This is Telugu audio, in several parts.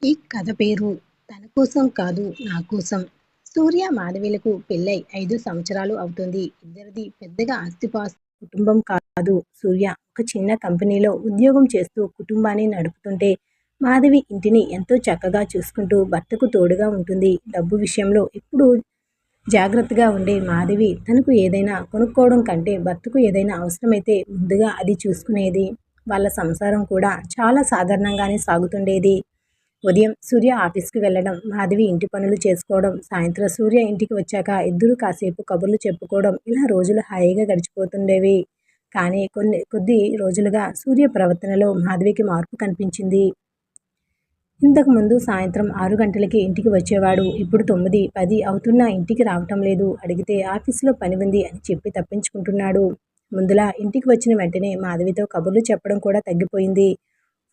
ఈ కథ పేరు 'తన కోసం కాదు నా కోసం'. సూర్య, మాధవీలకు పెళ్లై 5 సంవత్సరాలు అవుతోంది. ఇద్దరిది పెద్దగా ఆస్తిపాస్తుల కుటుంబం కాదు. సూర్య ఒక చిన్న కంపెనీలో ఉద్యోగం చేస్తూ కుటుంబాన్ని నడుపుతుంటే, మాధవి ఇంటిని ఎంతో చక్కగా చూసుకుంటూ భర్తకు తోడుగా ఉంటుంది. డబ్బు విషయంలో ఎప్పుడూ జాగ్రత్తగా ఉండే మాధవి తనకు ఏదైనా కొనుక్కోవడం కంటే భర్తకు ఏదైనా అవసరమైతే ముందుగా అది చూసుకునేది. వాళ్ళ సంసారం కూడా చాలా సాధారణంగానే సాగుతుండేది. ఉదయం సూర్య ఆఫీస్కి వెళ్ళడం, మాధవి ఇంటి పనులు చేసుకోవడం, సాయంత్రం సూర్య ఇంటికి వచ్చాక ఇద్దరూ కాసేపు కబుర్లు చెప్పుకోవడం, ఇలా రోజులు హాయిగా గడిచిపోతుండేవి. కానీ కొద్ది రోజులుగా సూర్య ప్రవర్తనలో మాధవికి మార్పు కనిపించింది. ఇంతకు ముందు సాయంత్రం 6 గంటలకి ఇంటికి వచ్చేవాడు. ఇప్పుడు 9, 10 అవుతున్నా ఇంటికి రావటం లేదు. అడిగితే ఆఫీసులో పని ఉంది అని చెప్పి తప్పించుకుంటున్నాడు. ముందులా ఇంటికి వచ్చిన వెంటనే మాధవితో కబుర్లు చెప్పడం కూడా తగ్గిపోయింది.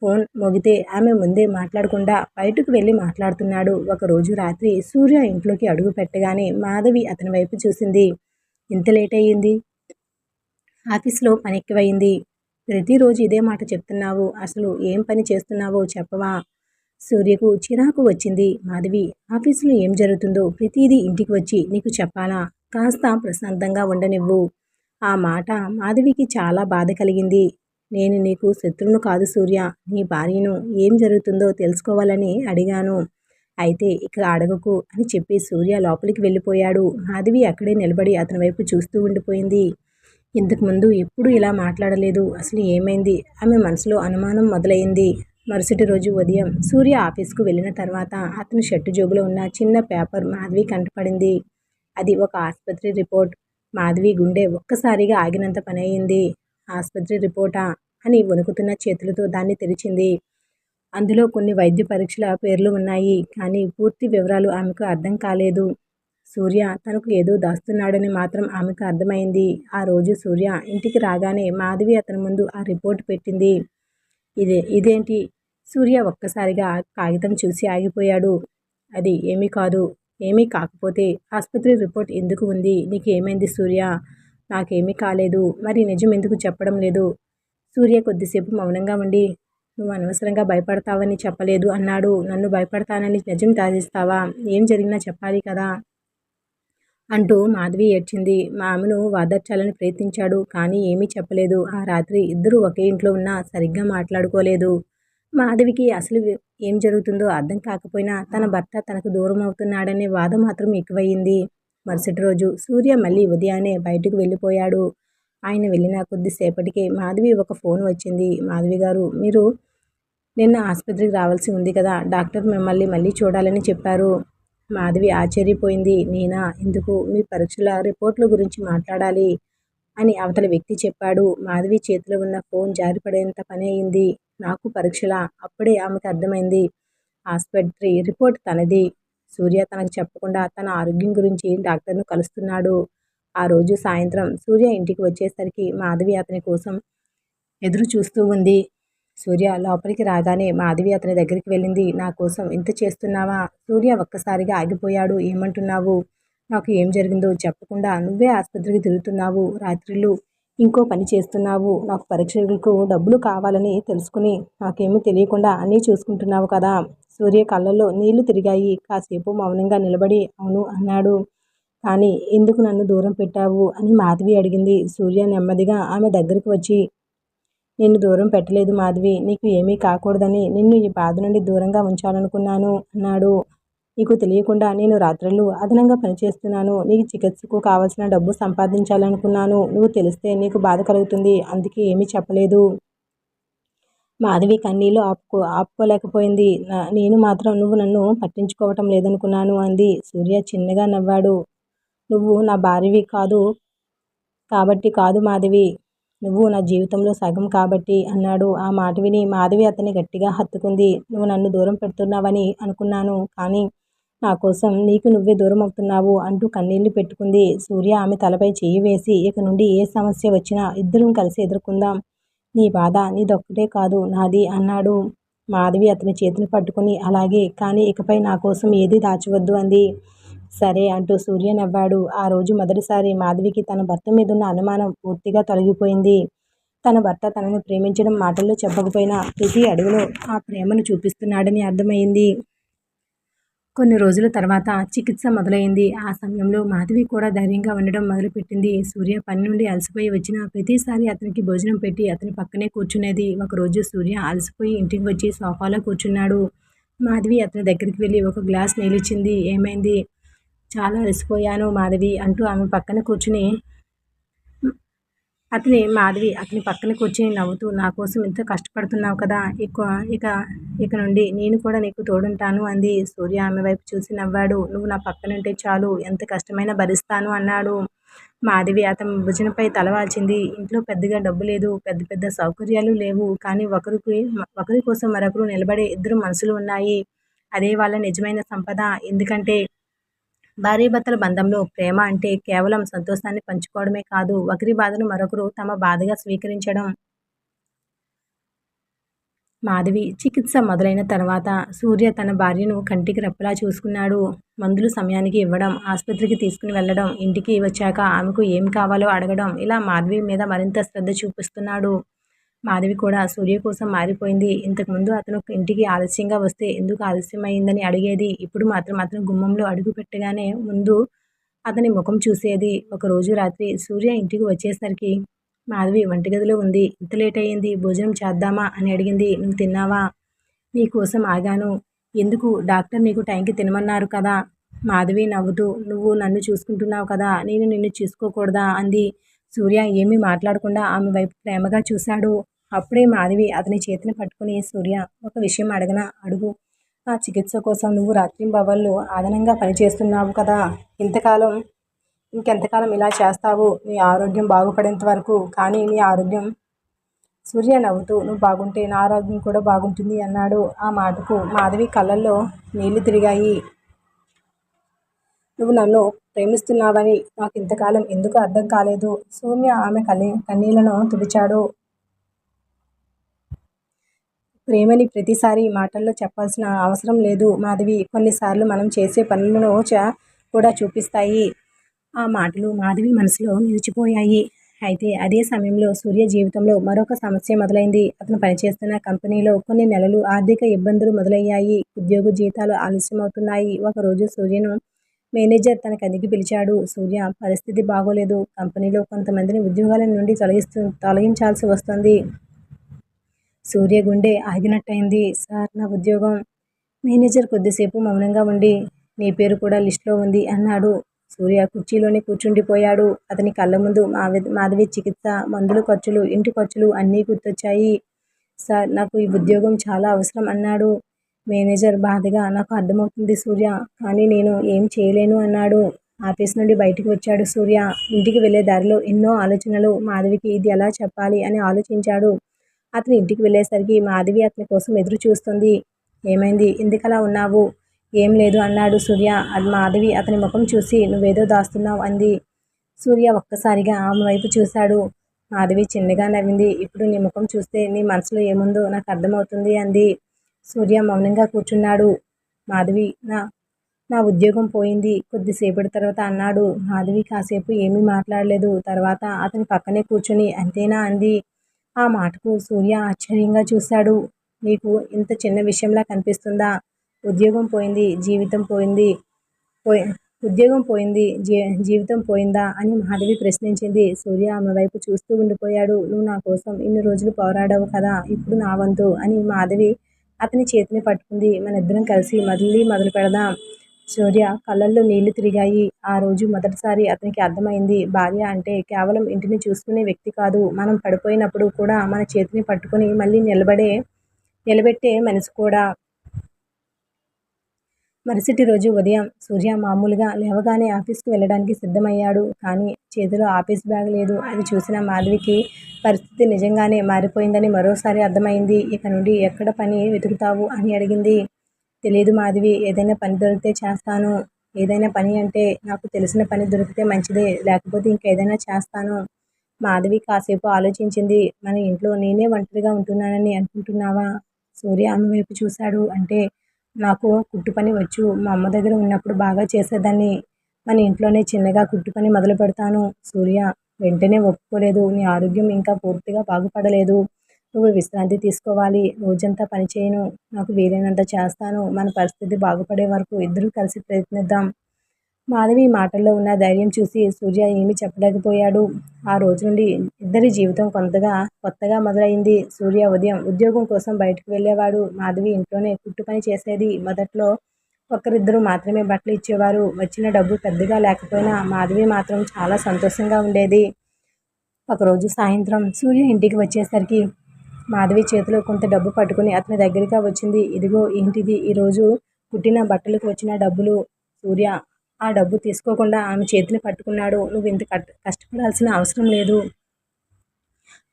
ఫోన్ మోగితే ఆమె ముందే మాట్లాడకుండా బయటకు వెళ్ళి మాట్లాడుతున్నాడు. ఒకరోజు రాత్రి సూర్య ఇంట్లోకి అడుగు పెట్టగానే మాధవి అతని వైపు చూసింది. ఇంత లేట్ అయ్యింది? ఆఫీస్లో పని ఎక్కువయింది. ప్రతిరోజు ఇదే మాట చెప్తున్నావు. అసలు ఏం పని చేస్తున్నావో చెప్పవా? సూర్యకు చిరాకు వచ్చింది. మాధవి, ఆఫీసులో ఏం జరుగుతుందో ప్రతిదీ ఇంటికి వచ్చి నీకు చెప్పాలా? కాస్త ప్రశాంతంగా ఉండనివ్వు. ఆ మాట మాధవికి చాలా బాధ కలిగింది. నేను నీకు శత్రువును కాదు సూర్య, నీ భార్యను. ఏం జరుగుతుందో తెలుసుకోవాలని అడిగాను. అయితే ఇక అడగకు అని చెప్పి సూర్య లోపలికి వెళ్ళిపోయాడు. మాధవి అక్కడే నిలబడి అతని వైపు చూస్తూ ఉండిపోయింది. ఇంతకుముందు ఎప్పుడూ ఇలా మాట్లాడలేదు. అసలు ఏమైంది? ఆమె మనసులో అనుమానం మొదలైంది. మరుసటి రోజు ఉదయం సూర్య ఆఫీస్కు వెళ్ళిన తర్వాత అతని షర్టు జోబులో ఉన్న చిన్న పేపర్ మాధవి కంటపడింది. అది ఒక ఆసుపత్రి రిపోర్ట్. మాధవి గుండె ఒక్కసారిగా ఆగినంత పని అయింది. ఆసుపత్రి రిపోర్టా అని వణుకుతున్న చేతులతో దాన్ని తెరిచింది. అందులో కొన్ని వైద్య పరీక్షల పేర్లు ఉన్నాయి. కానీ పూర్తి వివరాలు ఆమెకు అర్థం కాలేదు. సూర్య తనకు ఏదో దాస్తున్నాడని మాత్రం ఆమెకు అర్థమైంది. ఆ రోజు సూర్య ఇంటికి రాగానే మాధవి అతని ముందు ఆ రిపోర్ట్ పెట్టింది. ఇదేంటి? సూర్య ఒక్కసారిగా కాగితం చూసి ఆగిపోయాడు. అది ఏమీ కాదు. ఏమీ కాకపోతే ఆసుపత్రి రిపోర్ట్ ఎందుకు ఉంది? నీకేమైంది సూర్య? నాకేమీ కాలేదు. మరి నిజం ఎందుకు చెప్పడం లేదు? సూర్య కొద్దిసేపు మౌనంగా ఉండి, నువ్వు అనవసరంగా భయపడతావని చెప్పలేదు అన్నాడు. నన్ను భయపడతానని నిజం దాచేస్తావా? ఏం జరిగినా చెప్పాలి కదా అంటూ మాధవి ఏడ్చింది. మా ఆమెను వాదార్చాలని ప్రయత్నించాడు. కానీ ఏమీ చెప్పలేదు. ఆ రాత్రి ఇద్దరూ ఒకే ఇంట్లో ఉన్నా సరిగ్గా మాట్లాడుకోలేదు. మాధవికి అసలు ఏం జరుగుతుందో అర్థం కాకపోయినా తన భర్త తనకు దూరం అవుతున్నాడనే బాధ మాత్రం ఎక్కువయింది. మరుసటి రోజు సూర్య మళ్ళీ ఉదయాన్నే బయటకు వెళ్ళిపోయాడు. ఆయన వెళ్ళిన కొద్దిసేపటికే మాధవి ఒక ఫోన్ వచ్చింది. మాధవి గారు, మీరు నిన్న ఆసుపత్రికి రావాల్సి ఉంది కదా, డాక్టర్ మిమ్మల్ని మళ్ళీ చూడాలని చెప్పారు. మాధవి ఆశ్చర్యపోయింది. నేనా? ఎందుకు? మీ పరీక్షల రిపోర్ట్ల గురించి మాట్లాడాలి అని అవతల వ్యక్తి చెప్పాడు. మాధవి చేతిలో ఉన్న ఫోన్ జారిపడేంత పని అయింది. నాకు పరీక్షలా? అప్పుడే ఆమెకు అర్థమైంది. ఆసుపత్రి రిపోర్ట్ తనది. సూర్య తనకు చెప్పకుండా తన ఆరోగ్యం గురించి డాక్టర్ను కలుస్తున్నాడు. ఆ రోజు సాయంత్రం సూర్య ఇంటికి వచ్చేసరికి మాధవి అతని కోసం ఎదురు చూస్తూ ఉంది. సూర్య లోపలికి రాగానే మాధవి అతని దగ్గరికి వెళ్ళింది. నా కోసం ఇంత చేస్తున్నావా? సూర్య ఒక్కసారిగా ఆగిపోయాడు. ఏమంటున్నావు? నాకు ఏం జరిగిందో చెప్పకుండా నువ్వే ఆసుపత్రికి తిరుగుతున్నావు. రాత్రిళ్ళు ఇంకో పని చేస్తున్నావు. నాకు పరీక్షలకు డబ్బులు కావాలని తెలుసుకుని నాకేమీ తెలియకుండా అన్నీ చూసుకుంటున్నావు కదా. సూర్య కళ్ళల్లో నీళ్లు తిరిగాయి. కాసేపు మౌనంగా నిలబడి అవును అన్నాడు. కానీ ఎందుకు నన్ను దూరం పెట్టావు అని మాధవి అడిగింది. సూర్య నెమ్మదిగా ఆమె దగ్గరకు వచ్చి, నిన్ను దూరం పెట్టలేదు మాధవి. నీకు ఏమీ కాకూడదని నిన్ను ఈ బాధ నుండి దూరంగా ఉంచాలనుకున్నాను అన్నాడు. నీకు తెలియకుండా నేను రాత్రుళ్ళు అదనంగా పనిచేస్తున్నాను. నీకు చికిత్సకు కావాల్సిన డబ్బు సంపాదించాలనుకున్నాను. నువ్వు తెలిస్తే నీకు బాధ కలుగుతుంది. అందుకే ఏమీ చెప్పలేదు. మాధవి కన్నీళ్లు ఆపుకోలేకపోయింది. నేను మాత్రం నువ్వు నన్ను పట్టించుకోవటం లేదనుకున్నాను అంది. సూర్య చిన్నగా నవ్వాడు. నువ్వు నా భార్యవి కాదు కాబట్టి కాదు మాధవి. నువ్వు నా జీవితంలో సగం కాబట్టి అన్నాడు. ఆ మాట విని మాధవి అతన్ని గట్టిగా హత్తుకుంది. నువ్వు నన్ను దూరం పెడుతున్నావని అనుకున్నాను. కానీ నా కోసం నీకు నువ్వే దూరం అవుతున్నావు అంటూ కన్నీళ్లు పెట్టుకుంది. సూర్య ఆమె తలపై చెయ్యి వేసి, ఇక నుండి ఏ సమస్య వచ్చినా ఇద్దరం కలిసి ఎదుర్కొందాం. నీ బాధ నీదొక్కటే కాదు నాది అన్నాడు. మాధవి అతని చేతిని పట్టుకుని అలాగే, కానీ ఇకపై నా కోసం ఏదీ దాచవద్దు అంది. సరే అంటూ సూర్య నవ్వాడు. ఆ రోజు మొదటిసారి మాధవికి తన భర్త మీదున్న అనుమానం పూర్తిగా తొలగిపోయింది. తన భర్త తనని ప్రేమించడం మాటల్లో చెప్పకపోయినా ప్రతి అడుగులో ఆ ప్రేమను చూపిస్తున్నాడని అర్థమైంది. కొన్ని రోజుల తర్వాత చికిత్స మొదలైంది. ఆ సమయంలో మాధవి కూడా ధైర్యంగా ఉండడం మొదలుపెట్టింది. సూర్య పని నుండి అలసిపోయి వచ్చిన ప్రతిసారి అతనికి భోజనం పెట్టి అతని పక్కనే కూర్చునేది. ఒకరోజు సూర్య అలసిపోయి ఇంటికి వచ్చి సోఫాలో కూర్చున్నాడు. మాధవి అతని దగ్గరికి వెళ్ళి ఒక గ్లాస్ నీళ్ళిచ్చింది. ఏమైంది? చాలా అలసిపోయాను మాధవి అంటూ ఆమె పక్కన కూర్చుని మాధవి అతని పక్కన కూర్చుని నవ్వుతూ, నా కోసం ఇంత కష్టపడుతున్నావు కదా, ఇక ఇక నుండి నేను కూడా నీకు తోడుంటాను అంది. సూర్య ఆమె వైపు చూసి నవ్వాడు. నువ్వు నా పక్కనుంటే చాలు, ఎంత కష్టమైనా భరిస్తాను అన్నాడు. మాధవి అతని భుజంపై తల వాల్చింది. ఇంట్లో పెద్దగా డబ్బు లేదు, పెద్ద పెద్ద సౌకర్యాలు లేవు, కానీ ఒకరి కోసం మరొకరు నిలబడే ఇద్దరు మనసులు ఉన్నాయి. అదే వాళ్ళ నిజమైన సంపద. ఎందుకంటే భార్యాభర్తల బంధంలో ప్రేమ అంటే కేవలం సంతోషాన్ని పంచుకోవడమే కాదు, ఒకరి బాధను మరొకరు తమ బాధగా స్వీకరించడం. మాధవి చికిత్స మొదలైన తర్వాత సూర్య తన భార్యను కంటికి రెప్పలా చూసుకున్నాడు. మందులు సమయానికి ఇవ్వడం, ఆసుపత్రికి తీసుకుని వెళ్ళడం, ఇంటికి వచ్చాక ఆమెకు ఏం కావాలో అడగడం, ఇలా మాధవి మీద మరింత శ్రద్ధ చూపిస్తున్నాడు. మాధవి కూడా సూర్య కోసం మారిపోయింది. ఇంతకుముందు అతను ఇంటికి ఆలస్యంగా వస్తే ఎందుకు ఆలస్యమైందని అడిగేది. ఇప్పుడు మాత్రం అతను గుమ్మంలో అడుగు పెట్టగానే ముందు అతని ముఖం చూసేది. ఒకరోజు రాత్రి సూర్య ఇంటికి వచ్చేసరికి మాధవి వంటగదిలో ఉంది. ఇంత లేట్ అయ్యింది, భోజనం చేద్దామా అని అడిగింది. నువ్వు తిన్నావా? నీ కోసం ఆగాను. ఎందుకు? డాక్టర్ నీకు టైంకి తినమన్నారు కదా. మాధవి నవ్వుతూ, నువ్వు నన్ను చూసుకుంటున్నావు కదా, నేను నిన్ను చూసుకోకూడదా అంది. సూర్య ఏమీ మాట్లాడకుండా ఆమె వైపు ప్రేమగా చూశాడు. అప్పుడే మాధవి అతని చేతిని పట్టుకుని, సూర్య, ఒక విషయం అడగనా? అడుగు. ఆ చికిత్స కోసం నువ్వు రాత్రింబవళ్ళు అదనంగా పనిచేస్తున్నావు కదా, ఇంకెంతకాలం ఇలా చేస్తావు? నీ ఆరోగ్యం బాగుపడేంత వరకు. కానీ నీ ఆరోగ్యం. సూర్య నవ్వుతూ, నువ్వు బాగుంటే నా ఆరోగ్యం కూడా బాగుంటుంది అన్నాడు. ఆ మాటకు మాధవి కళ్ళల్లో నీళ్లు తిరిగాయి. నువ్వు నన్ను ప్రేమిస్తున్నావని నాకు ఇంతకాలం ఎందుకు అర్థం కాలేదు? సూర్య ఆమె కన్నీళ్లను తుడిచాడు. ప్రేమని ప్రతిసారి మాటల్లో చెప్పాల్సిన అవసరం లేదు మాధవి. కొన్నిసార్లు మనం చేసే పనులను కూడా చూపిస్తాయి. ఆ మాటలు మాధవి మనసులో నిలిచిపోయాయి. అయితే అదే సమయంలో సూర్య జీవితంలో మరొక సమస్య మొదలైంది. అతను పనిచేస్తున్న కంపెనీలో కొన్ని నెలలు ఆర్థిక ఇబ్బందులు మొదలయ్యాయి. ఉద్యోగ జీతాలు ఆలస్యమవుతున్నాయి. ఒకరోజు సూర్యను మేనేజర్ తన గదికి పిలిచాడు. సూర్య, పరిస్థితి బాగోలేదు. కంపెనీలో కొంతమందిని ఉద్యోగాల నుండి తొలగించాల్సి వస్తుంది. సూర్య గుండె ఆగినట్టయింది. సార్, నా ఉద్యోగం. మేనేజర్ కొద్దిసేపు మౌనంగా ఉండి, నీ పేరు కూడా లిస్టులో ఉంది అన్నాడు. సూర్య కుర్చీలోనే కూర్చుండిపోయాడు. అతని కళ్ళ ముందు మాధవి చికిత్స, మందుల ఖర్చులు, ఇంటి ఖర్చులు అన్నీ గుర్తొచ్చాయి. సార్, నాకు ఈ ఉద్యోగం చాలా అవసరం అన్నాడు. మేనేజర్ బాధగా, నాకు అర్థమవుతుంది సూర్య, కానీ నేను ఏం చేయలేను అన్నాడు. ఆఫీస్ నుండి బయటికి వచ్చాడు సూర్య. ఇంటికి వెళ్లే దారిలో ఎన్నో ఆలోచనలు. మాధవికి ఇది ఎలా చెప్పాలి అని ఆలోచించాడు. అతను ఇంటికి వెళ్ళేసరికి మాధవి అతని కోసం ఎదురు చూస్తుంది. ఏమైంది? ఎందుకలా ఉన్నావు? ఏం లేదు అన్నాడు సూర్య. మాధవి అతని ముఖం చూసి, నువ్వేదో దాస్తున్నావు అంది. సూర్య ఒక్కసారిగా ఆమె వైపు చూశాడు. మాధవి చిన్నగా నవ్వింది. ఇప్పుడు నీ ముఖం చూస్తే నీ మనసులో ఏముందో నాకు అర్థమవుతుంది అంది. సూర్య మౌనంగా కూర్చున్నాడు. మాధవి, నా ఉద్యోగం పోయింది కొద్దిసేపటి తర్వాత అన్నాడు. మాధవి కాసేపు ఏమీ మాట్లాడలేదు. తర్వాత అతని పక్కనే కూర్చుని, అంతేనా అంది. ఆ మాటకు సూర్య ఆశ్చర్యంగా చూశాడు. నీకు ఇంత చిన్న విషయంలా కనిపిస్తుందా? ఉద్యోగం పోయింది, జీవితం పోయింది. ఉద్యోగం పోయింది, జీవితం పోయిందా అని మాధవి ప్రశ్నించింది. సూర్య ఆమె వైపు చూస్తూ ఉండిపోయాడు. నువ్వు నా కోసం ఇన్ని రోజులు పోరాడావు కదా, ఇప్పుడు నా వంతు అని మాధవి అతని చేతిని పట్టుకుంది. మనిద్దరం కలిసి మళ్ళీ మొదలు పెడదాం. సూర్య కళ్ళల్లో నీళ్లు తిరిగాయి. ఆ రోజు మొదటిసారి అతనికి అర్థమైంది, భార్య అంటే కేవలం ఇంటిని చూసుకునే వ్యక్తి కాదు, మనం పడిపోయినప్పుడు కూడా మన చేతిని పట్టుకుని మళ్ళీ నిలబెట్టే మనిషి కూడా. మరుసటి రోజు ఉదయం సూర్య మామూలుగా లేవగానే ఆఫీస్కి వెళ్ళడానికి సిద్ధమయ్యాడు. కానీ చేతిలో ఆఫీస్ బ్యాగ్ లేదు. అది చూసిన మాధవికి పరిస్థితి నిజంగానే మారిపోయిందని మరోసారి అర్థమైంది. ఇక నుండి ఎక్కడ పని వెతుకుతావు అని అడిగింది. తెలియదు మాధవి, ఏదైనా పని దొరికితే చేస్తాను. ఏదైనా పని అంటే నాకు తెలిసిన పని దొరికితే మంచిదే, లేకపోతే ఇంకేదైనా చేస్తాను. మాధవి కాసేపు ఆలోచించింది. మన ఇంట్లో నేనే ఒంటరిగా ఉంటున్నానని అనుకుంటున్నావా? సూర్య ఆమె వైపు చూశాడు. అంటే నాకు కుట్టు పని వచ్చు. మా అమ్మ దగ్గర ఉన్నప్పుడు బాగా చేసేదాన్ని. మన ఇంట్లోనే చిన్నగా కుట్టు పని మొదలు పెడతాను. సూర్య, వెంటనే ఒప్పుకోలేదు. నీ ఆరోగ్యం ఇంకా పూర్తిగా బాగుపడలేదు. నువ్వు విశ్రాంతి తీసుకోవాలి. రోజంతా పని చేయను. నాకు వీలైనంత చేస్తాను. మన పరిస్థితి బాగుపడే వరకు ఇద్దరూ కలిసి ప్రయత్నిద్దాం. మాధవి మాటల్లో ఉన్న ధైర్యం చూసి సూర్య ఏమీ చెప్పలేకపోయాడు. ఆ రోజు నుండి ఇద్దరి జీవితం కొత్తగా మొదలైంది. సూర్య ఉదయం ఉద్యోగం కోసం బయటకు వెళ్ళేవాడు. మాధవి ఇంట్లోనే కుట్టు పని చేసేది. మొదట్లో ఒకరిద్దరు మాత్రమే బట్టలు ఇచ్చేవారు. వచ్చిన డబ్బు పెద్దగా లేకపోయినా మాధవి మాత్రం చాలా సంతోషంగా ఉండేది. ఒకరోజు సాయంత్రం సూర్య ఇంటికి వచ్చేసరికి మాధవి చేతిలో కొంత డబ్బు పట్టుకుని అతని దగ్గరగా వచ్చింది. ఇదిగో ఏంటిది? ఈరోజు కుట్టిన బట్టలకు వచ్చిన డబ్బులు. సూర్య ఆ డబ్బు తీసుకోకుండా ఆమె చేతిని పట్టుకున్నాడు. నువ్వు ఇంత కష్టపడాల్సిన అవసరం లేదు.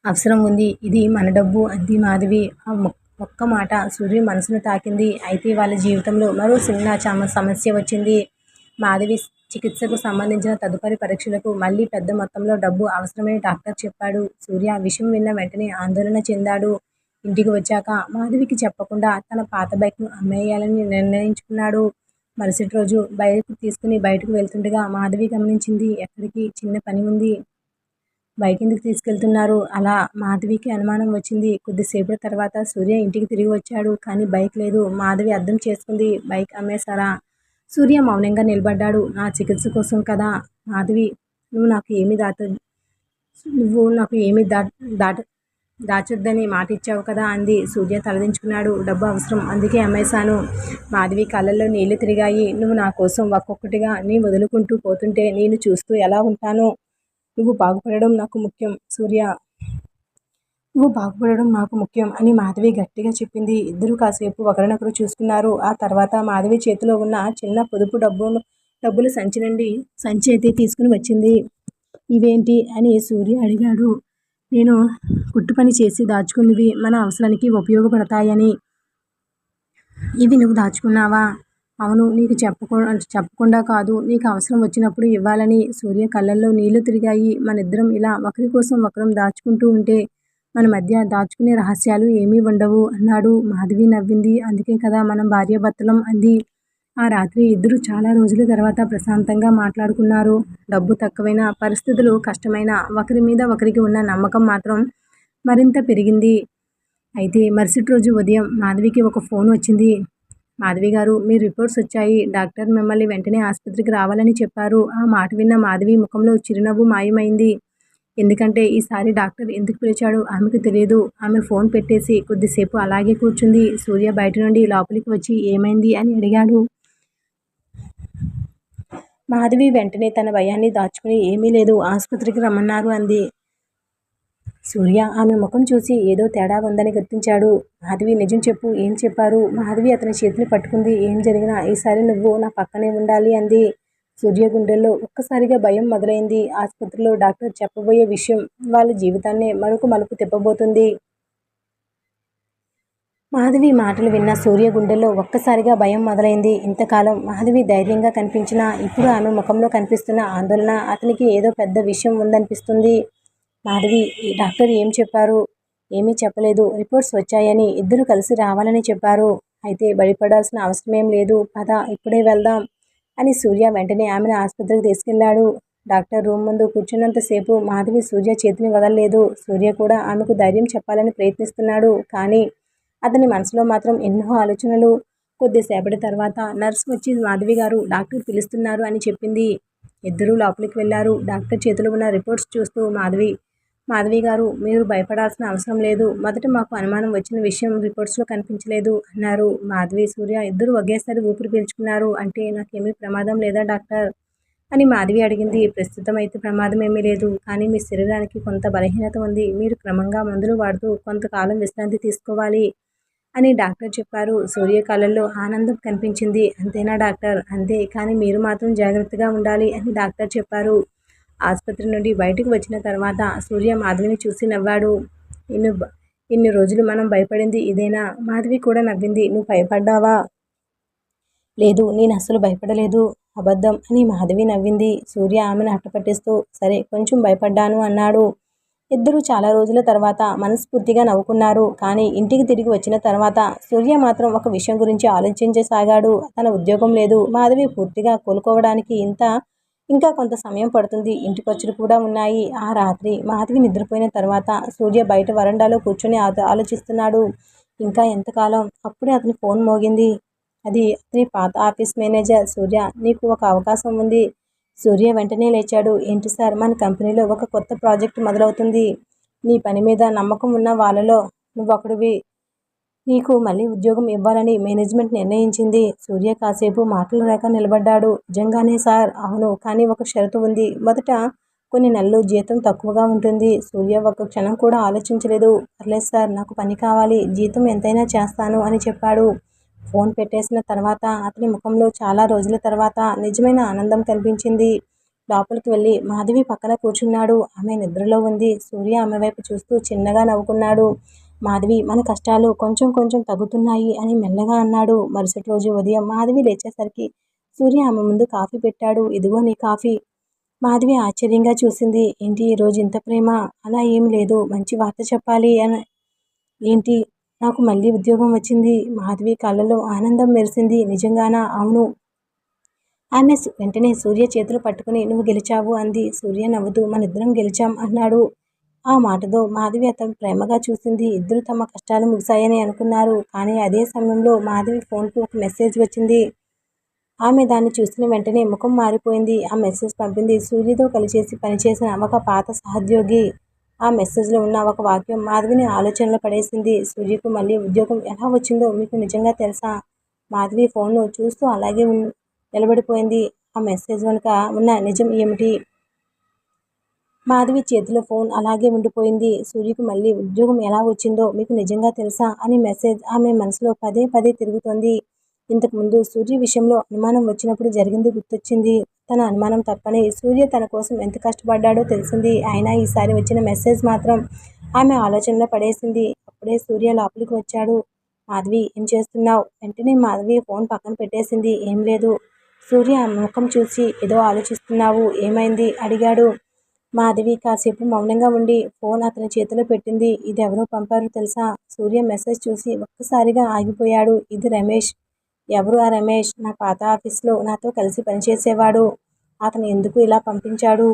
అవసరం ఉంది. ఇది మన డబ్బు అంది మాధవి. ఆ ఒక్క మాట సూర్య మనసును తాకింది. అయితే వాళ్ళ జీవితంలో మరో చిన్న సమస్య వచ్చింది. మాధవి చికిత్సకు సంబంధించిన తదుపరి పరీక్షలకు మళ్ళీ పెద్ద మొత్తంలో డబ్బు అవసరమని డాక్టర్ చెప్పాడు. సూర్య విషయం విన్న వెంటనే ఆందోళన చెందాడు. ఇంటికి వచ్చాక మాధవికి చెప్పకుండా తన పాత బైక్ను అమ్మేయాలని నిర్ణయించుకున్నాడు. మరుసటి రోజు బైక్ తీసుకుని బయటకు వెళ్తుండగా మాధవి గమనించింది. ఎక్కడికి? చిన్న పని ఉంది. బైక్ ఎందుకు తీసుకెళ్తున్నారు? అలా మాధవికి అనుమానం వచ్చింది. కొద్దిసేపటి తర్వాత సూర్య ఇంటికి తిరిగి వచ్చాడు. కానీ బైక్ లేదు. మాధవి అర్థం చేసుకుంది. బైక్ అమ్మేశారా? సూర్య మౌనంగా నిలబడ్డాడు. నా చికిత్స కోసం కదా. మాధవి, నువ్వు నాకు ఏమీ దాచొద్దని మాట ఇచ్చావు కదా అంది. సూర్య తలదించుకున్నాడు. డబ్బు అవసరం, అందుకే అమ్మేశాను. మాధవి కళ్ళల్లో నీళ్లు తిరిగాయి. నువ్వు నా కోసం ఒక్కొక్కటిగా నీ వదులుకుంటూ పోతుంటే నేను చూస్తూ ఎలా ఉంటాను? నువ్వు బాగుపడడం నాకు ముఖ్యం సూర్య. నువ్వు బాగుపడడం నాకు ముఖ్యం అని మాధవి గట్టిగా చెప్పింది. ఇద్దరూ కాసేపు ఒకరినొకరు చూసుకున్నారు. ఆ తర్వాత మాధవి చేతిలో ఉన్న చిన్న పొదుపు డబ్బుల సంచి అయితే తీసుకుని వచ్చింది. ఇవేంటి అని సూర్య అడిగాడు. నేను కుట్టు పని చేసి దాచుకున్నవి, మన అవసరానికి ఉపయోగపడతాయని. ఇవి నువ్వు దాచుకున్నావా? అవును, నీకు చెప్పకుండా కాదు, నీకు అవసరం వచ్చినప్పుడు ఇవ్వాలని. సూర్య కళ్ళల్లో నీళ్లు తిరిగాయి. మనిద్దరం ఇలా ఒకరి కోసం ఒకరం దాచుకుంటూ ఉంటే మన మధ్య దాచుకునే రహస్యాలు ఏమీ ఉండవు అన్నాడు. మాధవి నవ్వింది. అందుకే కదా మనం భార్యాభర్తలం అంది. ఆ రాత్రి ఇద్దరు చాలా రోజుల తర్వాత ప్రశాంతంగా మాట్లాడుకున్నారు. డబ్బు తక్కువైనా, పరిస్థితులు కష్టమైనా ఒకరి మీద ఒకరికి ఉన్న నమ్మకం మాత్రం మరింత పెరిగింది. అయితే మరుసటి రోజు ఉదయం మాధవికి ఒక ఫోన్ వచ్చింది. మాధవి గారు, మీ రిపోర్ట్స్ వచ్చాయి. డాక్టర్ మిమ్మల్ని వెంటనే ఆసుపత్రికి రావాలని చెప్పారు. ఆ మాట విన్న మాధవి ముఖంలో చిరునవ్వు మాయమైంది. ఎందుకంటే ఈసారి డాక్టర్ ఎందుకు పిలిచాడో ఆమెకు తెలియదు. ఆమె ఫోన్ పెట్టేసి కొద్దిసేపు అలాగే కూర్చుంది. సూర్య బయట నుండి లోపలికి వచ్చి ఏమైంది అని అడిగాడు. మాధవి వెంటనే తన భయాన్ని దాచుకుని ఏమీ లేదు, ఆసుపత్రికి రమ్మన్నారు అంది. సూర్య ఆమె ముఖం చూసి ఏదో తేడా ఉందని గుర్తించాడు. మాధవి, నిజం చెప్పు, ఏం చెప్పారు? మాధవి అతని చేతిని పట్టుకుంది. ఏం జరిగినా ఈసారి నువ్వు నా పక్కనే ఉండాలి అంది. సూర్య గుండెల్లో ఒక్కసారిగా భయం మొదలైంది. ఆసుపత్రిలో డాక్టర్ చెప్పబోయే విషయం వాళ్ళ జీవితాన్నే మరొక మలుపు తిప్పబోతుంది. మాధవి మాటలు విన్న సూర్య గుండెల్లో ఒక్కసారిగా భయం మొదలైంది. ఇంతకాలం మాధవి ధైర్యంగా కనిపించినా ఇప్పుడు ఆమె ముఖంలో కనిపిస్తున్న ఆందోళన అతనికి ఏదో పెద్ద విషయం ఉందనిపిస్తుంది. మాధవి, ఈ డాక్టర్ ఏం చెప్పారు? ఏమీ చెప్పలేదు. రిపోర్ట్స్ వచ్చాయని, ఇద్దరు కలిసి రావాలని చెప్పారు. అయితే భయపడాల్సిన అవసరమేం లేదు. పద, ఇప్పుడే వెళ్దాం అని సూర్య వెంటనే ఆమెను ఆసుపత్రికి తీసుకెళ్లాడు. డాక్టర్ రూమ్ ముందు కూర్చున్నంతసేపు మాధవి సూర్య చేతిని వదలలేదు. సూర్య కూడా ఆమెకు ధైర్యం చెప్పాలని ప్రయత్నిస్తున్నాడు. కానీ అతని మనసులో మాత్రం ఎన్నో ఆలోచనలు. కొద్దిసేపటి తర్వాత నర్స్ వచ్చి మాధవి గారు, డాక్టర్ పిలుస్తున్నారు అని చెప్పింది. ఇద్దరూ లోపలికి వెళ్లారు. డాక్టర్ చేతిలో ఉన్న రిపోర్ట్స్ చూస్తూ మాధవి గారు, మీరు భయపడాల్సిన అవసరం లేదు. మొదట మాకు అనుమానం వచ్చిన విషయం రిపోర్ట్స్లో కనిపించలేదు అన్నారు. మాధవి, సూర్య ఇద్దరు ఒకేసారి ఊపిరి పీల్చుకున్నారు. అంటే నాకేమీ ప్రమాదం లేదా డాక్టర్ అని మాధవి అడిగింది. ప్రస్తుతం అయితే ప్రమాదం ఏమీ లేదు. కానీ మీ శరీరానికి కొంత బలహీనత ఉంది. మీరు క్రమంగా మందులు వాడుతూ కొంతకాలం విశ్రాంతి తీసుకోవాలి అని డాక్టర్ చెప్పారు. సూర్య కళ్ళల్లో ఆనందం కనిపించింది. అంతేనా డాక్టర్? అంతే, కానీ మీరు మాత్రం జాగ్రత్తగా ఉండాలి అని డాక్టర్ చెప్పారు. ఆసుపత్రి నుండి బయటకు వచ్చిన తర్వాత సూర్య మాధవిని చూసి నవ్వాడు. ఇన్ని రోజులు మనం భయపడింది ఇదేనా? మాధవి కూడా నవ్వింది. నువ్వు భయపడ్డావా? లేదు, నేను అస్సలు భయపడలేదు. అబద్ధం అని మాధవి నవ్వింది. సూర్య ఆమెను హట్టపట్టిస్తూ, సరే, కొంచెం భయపడ్డాను అన్నాడు. ఇద్దరూ చాలా రోజుల తర్వాత మనస్ఫూర్తిగా నవ్వుకున్నారు. కానీ ఇంటికి తిరిగి వచ్చిన తర్వాత సూర్య మాత్రం ఒక విషయం గురించి ఆలోచించసాగాడు. తన ఉద్యోగం లేదు. మాధవి పూర్తిగా కోలుకోవడానికి ఇంకా ఇంకా కొంత సమయం పడుతుంది. ఇంటి ఖర్చులు కూడా ఉన్నాయి. ఆ రాత్రి మాధవి నిద్రపోయిన తర్వాత సూర్య బయట వరండాలో కూర్చొని ఆలోచిస్తున్నాడు. ఇంకా ఎంతకాలం? అప్పుడే అతని ఫోన్ మోగింది. అది అతని పాత ఆఫీస్ మేనేజర్. సూర్య, నీకు ఒక అవకాశం ఉంది. సూర్య వెంటనే లేచాడు. ఏంటి సార్? మన కంపెనీలో ఒక కొత్త ప్రాజెక్ట్ మొదలవుతుంది. నీ పని మీద నమ్మకం ఉన్న వాళ్ళలో నువ్వొకడివి. నీకు మళ్ళీ ఉద్యోగం ఇవ్వాలని మేనేజ్మెంట్ నిర్ణయించింది. సూర్య కాసేపు మాటలు రాక నిలబడ్డాడు. నిజంగానే సార్? అవును, కానీ ఒక షరతు ఉంది. మొదట కొన్ని నెలలు జీతం తక్కువగా ఉంటుంది. సూర్య ఒక్క క్షణం కూడా ఆలోచించలేదు. పర్లేదు సార్, నాకు పని కావాలి, జీతం ఎంతైనా చేస్తాను అని చెప్పాడు. ఫోన్ పెట్టేసిన తర్వాత అతని ముఖంలో చాలా రోజుల తర్వాత నిజమైన ఆనందం కనిపించింది. లోపలికి వెళ్ళి మాధవి పక్కన కూర్చున్నాడు. ఆమె నిద్రలో ఉంది. సూర్య ఆమె వైపు చూస్తూ చిన్నగా నవ్వుకున్నాడు. మాధవి, మన కష్టాలు కొంచెం కొంచెం తగ్గుతున్నాయి అని మెల్లగా అన్నాడు. మరుసటి రోజు ఉదయం మాధవి లేచేసరికి సూర్య ఆమె ముందు కాఫీ పెట్టాడు. ఇదిగో నీ కాఫీ. మాధవి ఆశ్చర్యంగా చూసింది. ఏంటి ఈరోజు ఇంత ప్రేమ? అలా ఏం లేదు, మంచి వార్త చెప్పాలి అని. ఏంటి? నాకు మళ్ళీ ఉద్యోగం వచ్చింది. మాధవి కళ్ళలో ఆనందం మెరిసింది. నిజంగానా? అవును. ఆమె వెంటనే సూర్య చేతులు పట్టుకుని నువ్వు గెలిచావు అంది. సూర్య నవ్వుతూ మనిద్దరం గెలిచాం అన్నాడు. ఆ మాటతో మాధవి అతను ప్రేమగా చూసింది. ఇద్దరు తమ కష్టాలు ముగిశాయని అనుకున్నారు. కానీ అదే సమయంలో మాధవి ఫోన్కు ఒక మెసేజ్ వచ్చింది. ఆమె దాన్ని చూసిన వెంటనే ముఖం మారిపోయింది. ఆ మెసేజ్ పంపింది సూర్యతో కలిసేసి పనిచేసిన ఒక పాత సహోద్యోగి. ఆ మెసేజ్లో ఉన్న ఒక వాక్యం మాధవిని ఆలోచనలో పడేసింది. సూర్యకు మళ్ళీ ఉద్యోగం ఎలా వచ్చిందో మీకు నిజంగా తెలుసా? మాధవి ఫోన్ను చూస్తూ అలాగే నిలబడిపోయింది. ఆ మెసేజ్ వెనుక ఉన్న నిజం ఏమిటి? మాధవి చేతిలో ఫోన్ అలాగే ఉండిపోయింది. సూర్యకు మళ్ళీ ఉద్యోగం ఎలా వచ్చిందో మీకు నిజంగా తెలుసా అని మెసేజ్ ఆమె మనసులో పదే పదే తిరుగుతోంది. ఇంతకుముందు సూర్య విషయంలో అనుమానం వచ్చినప్పుడు జరిగింది గుర్తొచ్చింది. తన అనుమానం తప్పని, సూర్య తన కోసం ఎంత కష్టపడ్డాడో తెలిసింది. అయినా ఈసారి వచ్చిన మెసేజ్ మాత్రం ఆమె ఆలోచనలో పడేసింది. అప్పుడే సూర్య లోపలికి వచ్చాడు. మాధవి, ఏం చేస్తున్నావు? వెంటనే మాధవి ఫోన్ పక్కన పెట్టేసింది. ఏం లేదు. సూర్య ముఖం చూసి ఏదో ఆలోచిస్తున్నావు, ఏమైంది అడిగాడు. మాధవి కాసేపు మౌనంగా ఉండి ఫోన్ అతని చేతిలో పెట్టింది. ఇది ఎవరో పంపారు తెలుసా? సూర్య మెసేజ్ చూసి ఒక్కసారిగా ఆగిపోయాడు. ఇది రమేష్. ఎవరు ఆ రమేష్? నా పాత ఆఫీస్లో నాతో కలిసి పనిచేసేవాడు. అతను ఎందుకు ఇలా పంపించాడు?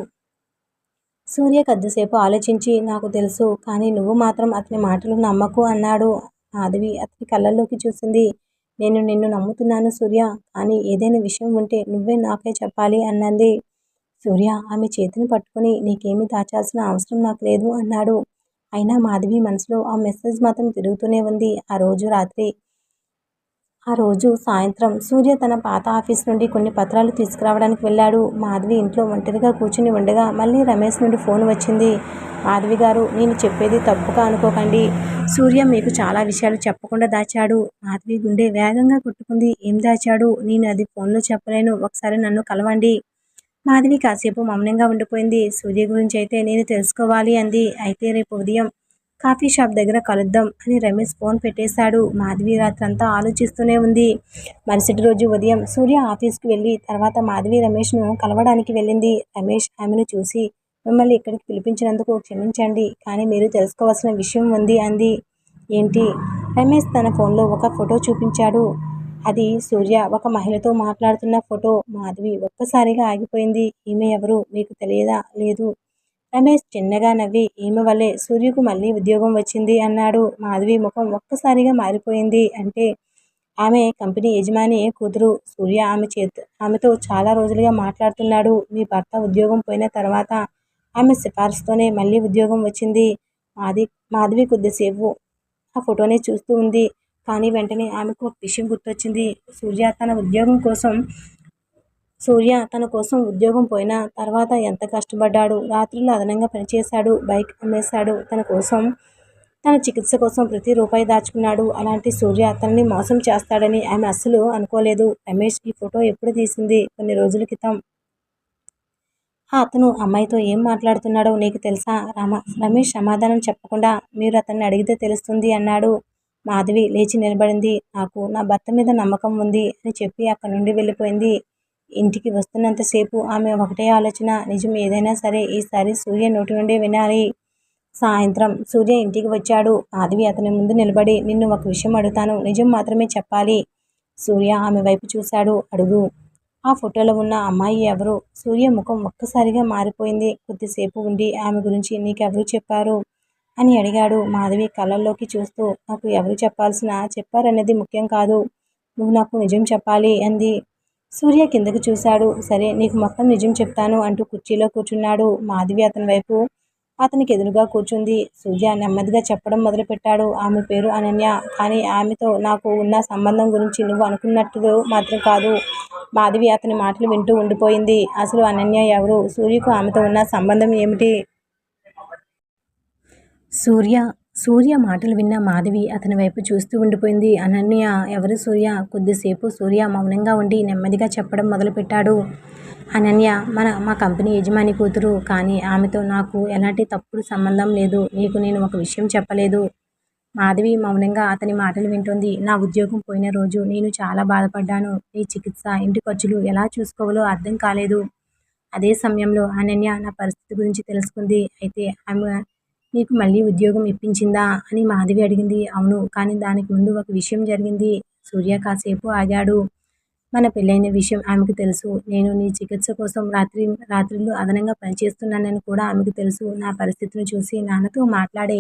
సూర్య కొద్దిసేపు ఆలోచించి నాకు తెలుసు, కానీ నువ్వు మాత్రం అతని మాటలు నమ్మకు అన్నాడు. మాధవి అతని కళ్ళల్లోకి చూసింది. నేను నిన్ను నమ్ముతున్నాను సూర్య, కానీ ఏదైనా విషయం ఉంటే నువ్వే నాకే చెప్పాలి అన్నది. సూర్య ఆమె చేతిని పట్టుకుని నీకేమీ దాచాల్సిన అవసరం నాకు లేదు అన్నాడు. అయినా మాధవి మనసులో ఆ మెసేజ్ మాత్రం తిరుగుతూనే ఉంది. ఆ రోజు సాయంత్రం సూర్య తన పాత ఆఫీస్ నుండి కొన్ని పత్రాలు తీసుకురావడానికి వెళ్ళాడు. మాధవి ఇంట్లో ఒంటరిగా కూర్చుని ఉండగా మళ్ళీ రమేష్ నుండి ఫోన్ వచ్చింది. మాధవి గారు, నేను చెప్పేది తప్పుగా అనుకోకండి. సూర్య మీకు చాలా విషయాలు చెప్పకుండా దాచాడు. మాధవి గుండె వేగంగా కొట్టుకుంది. ఏం దాచాడు? నేను అది ఫోన్లో చెప్పలేను. ఒకసారి నన్ను కలవండి. మాధవి కాసేపు మౌనంగా ఉండిపోయింది. సూర్య గురించి అయితే నేను తెలుసుకోవాలి అంది. అయితే రేపు ఉదయం కాఫీ షాప్ దగ్గర కలుద్దాం అని రమేష్ ఫోన్ పెట్టేశాడు. మాధవి రాత్రంతా ఆలోచిస్తూనే ఉంది. మరుసటి రోజు ఉదయం సూర్య ఆఫీస్కి వెళ్ళి తర్వాత మాధవి రమేష్ను కలవడానికి వెళ్ళింది. రమేష్ ఆమెను చూసి మిమ్మల్ని ఇక్కడికి పిలిపించినందుకు క్షమించండి, కానీ మీరు తెలుసుకోవాల్సిన విషయం ఉంది అంది. ఏంటి? రమేష్ తన ఫోన్లో ఒక ఫోటో చూపించాడు. అది సూర్య ఒక మహిళతో మాట్లాడుతున్న ఫోటో. మాధవి ఒక్కసారిగా ఆగిపోయింది. ఈమె ఎవరు? మీకు తెలియదా? లేదు. రమేష్ చిన్నగా నవ్వి ఈమె వల్లే సూర్యకు మళ్ళీ ఉద్యోగం వచ్చింది అన్నాడు. మాధవి ముఖం ఒక్కసారిగా మారిపోయింది. అంటే ఆమె కంపెనీ యజమాని కూతురు. సూర్య ఆమెతో చాలా రోజులుగా మాట్లాడుతున్నాడు. మీ భర్త ఉద్యోగం పోయిన తర్వాత ఆమె సిఫార్సుతోనే మళ్ళీ ఉద్యోగం వచ్చింది. మాధవి కొద్దిసేపు ఆ ఫోటోని చూస్తూ ఉంది. కానీ వెంటనే ఆమెకు ఒక విషయం గుర్తొచ్చింది. సూర్య తన కోసం ఉద్యోగం పోయిన తర్వాత ఎంత కష్టపడ్డాడు. రాత్రులు అదనంగా పనిచేశాడు. బైక్ అమ్మేశాడు. తన చికిత్స కోసం ప్రతి రూపాయి దాచుకున్నాడు. అలాంటి సూర్య తనని మోసం చేస్తాడని ఆమె అస్సలు అనుకోలేదు. రమేష్ ఈ ఫోటో ఎప్పుడు తీసింది? కొన్ని రోజుల క్రితం. అతను అమ్మాయితో ఏం మాట్లాడుతున్నాడో నీకు తెలుసా? రమేష్ సమాధానం చెప్పకుండా మీరు అతన్ని అడిగితే తెలుస్తుంది అన్నాడు. మాధవి లేచి నిలబడింది. నాకు నా భర్త మీద నమ్మకం ఉంది అని చెప్పి అక్కడి నుండి వెళ్ళిపోయింది. ఇంటికి వస్తున్నంతసేపు ఆమె ఒకటే ఆలోచన, నిజం ఏదైనా సరే ఈసారి సూర్య నోటి నుండి వినాలి. సాయంత్రం సూర్య ఇంటికి వచ్చాడు. మాధవి అతని ముందు నిలబడి నిన్ను ఒక విషయం అడుగుతాను, నిజం మాత్రమే చెప్పాలి. సూర్య ఆమె వైపు చూశాడు. అడుగు. ఆ ఫోటోలో ఉన్న అమ్మాయి ఎవరు? సూర్య ముఖం ఒక్కసారిగా మారిపోయింది. కొద్దిసేపు ఉండి ఆమె గురించి నీకెవరు చెప్పారు? అని అడిగాడు మాధవి కళ్ళల్లోకి చూస్తూ. నాకు ఎవరు చెప్పారనేది ముఖ్యం కాదు. నువ్వు నాకు నిజం చెప్పాలి అంది. సూర్య కిందకు చూశాడు. సరే నీకు మొత్తం నిజం చెప్తాను అంటూ కుర్చీలో కూర్చున్నాడు. మాధవి అతని వైపు అతనికి ఎదురుగా కూర్చుంది. సూర్య నెమ్మదిగా చెప్పడం మొదలుపెట్టాడు. ఆమె పేరు అనన్య. కానీ ఆమెతో నాకు ఉన్న సంబంధం గురించి నువ్వు అనుకున్నట్లు మాత్రం కాదు. మాధవి అతని మాటలు వింటూ ఉండిపోయింది. అసలు అనన్య ఎవరు? సూర్యకు ఆమెతో ఉన్న సంబంధం ఏమిటి? సూర్య మాటలు విన్న మాధవి అతని వైపు చూస్తూ ఉండిపోయింది. అనన్య ఎవరు సూర్య? కొద్దిసేపు సూర్య మౌనంగా ఉండి నెమ్మదిగా చెప్పడం మొదలుపెట్టాడు. అనన్య మా కంపెనీ యజమాని కూతురు. కానీ ఆమెతో నాకు ఎలాంటి తప్పుడు సంబంధం లేదు. నీకు నేను ఒక విషయం చెప్పలేదు. మాధవి మౌనంగా అతని మాటలు వింటోంది. నా ఉద్యోగం పోయిన రోజు నేను చాలా బాధపడ్డాను. నీ చికిత్స, ఇంటి ఖర్చులు ఎలా చూసుకోవాలో అర్థం కాలేదు. అదే సమయంలో అనన్య నా పరిస్థితి గురించి తెలుసుకుంది. అయితే ఆమె నీకు మళ్ళీ ఉద్యోగం ఇప్పించిందా అని మాధవి అడిగింది. అవును, కానీ దానికి ముందు ఒక విషయం జరిగింది. సూర్య కాసేపు ఆగాడు. మన పెళ్ళైన విషయం ఆమెకు తెలుసు. నేను నీ చికిత్స కోసం రాత్రిళ్ళు అదనంగా పనిచేస్తున్నానని కూడా ఆమెకు తెలుసు. నా పరిస్థితిని చూసి నాన్నతో మాట్లాడి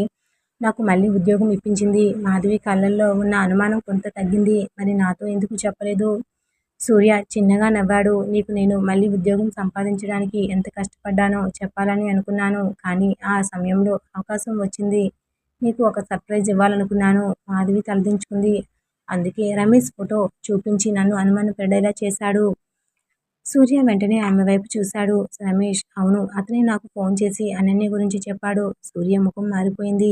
నాకు మళ్ళీ ఉద్యోగం ఇప్పించింది. మాధవి కళ్ళల్లో ఉన్న అనుమానం కొంత తగ్గింది. మరి నాతో ఎందుకు చెప్పలేదు? సూర్య చిన్నగా నవ్వాడు. నీకు నేను మళ్ళీ ఉద్యోగం సంపాదించడానికి ఎంత కష్టపడ్డానో చెప్పాలని అనుకున్నాను. కానీ ఆ సమయంలో అవకాశం వచ్చింది. నీకు ఒక సర్ప్రైజ్ ఇవ్వాలనుకున్నాను. మాధవి తలదించుకుంది. అందుకే రమేష్ ఫోటో చూపించి నన్ను అనుమానపడేలా చేశాడు. సూర్య వెంటనే ఆమె వైపు చూశాడు. రమేష్? అవును, అతనే నాకు ఫోన్ చేసి అనన్య గురించి చెప్పాడు. సూర్య ముఖం మారిపోయింది.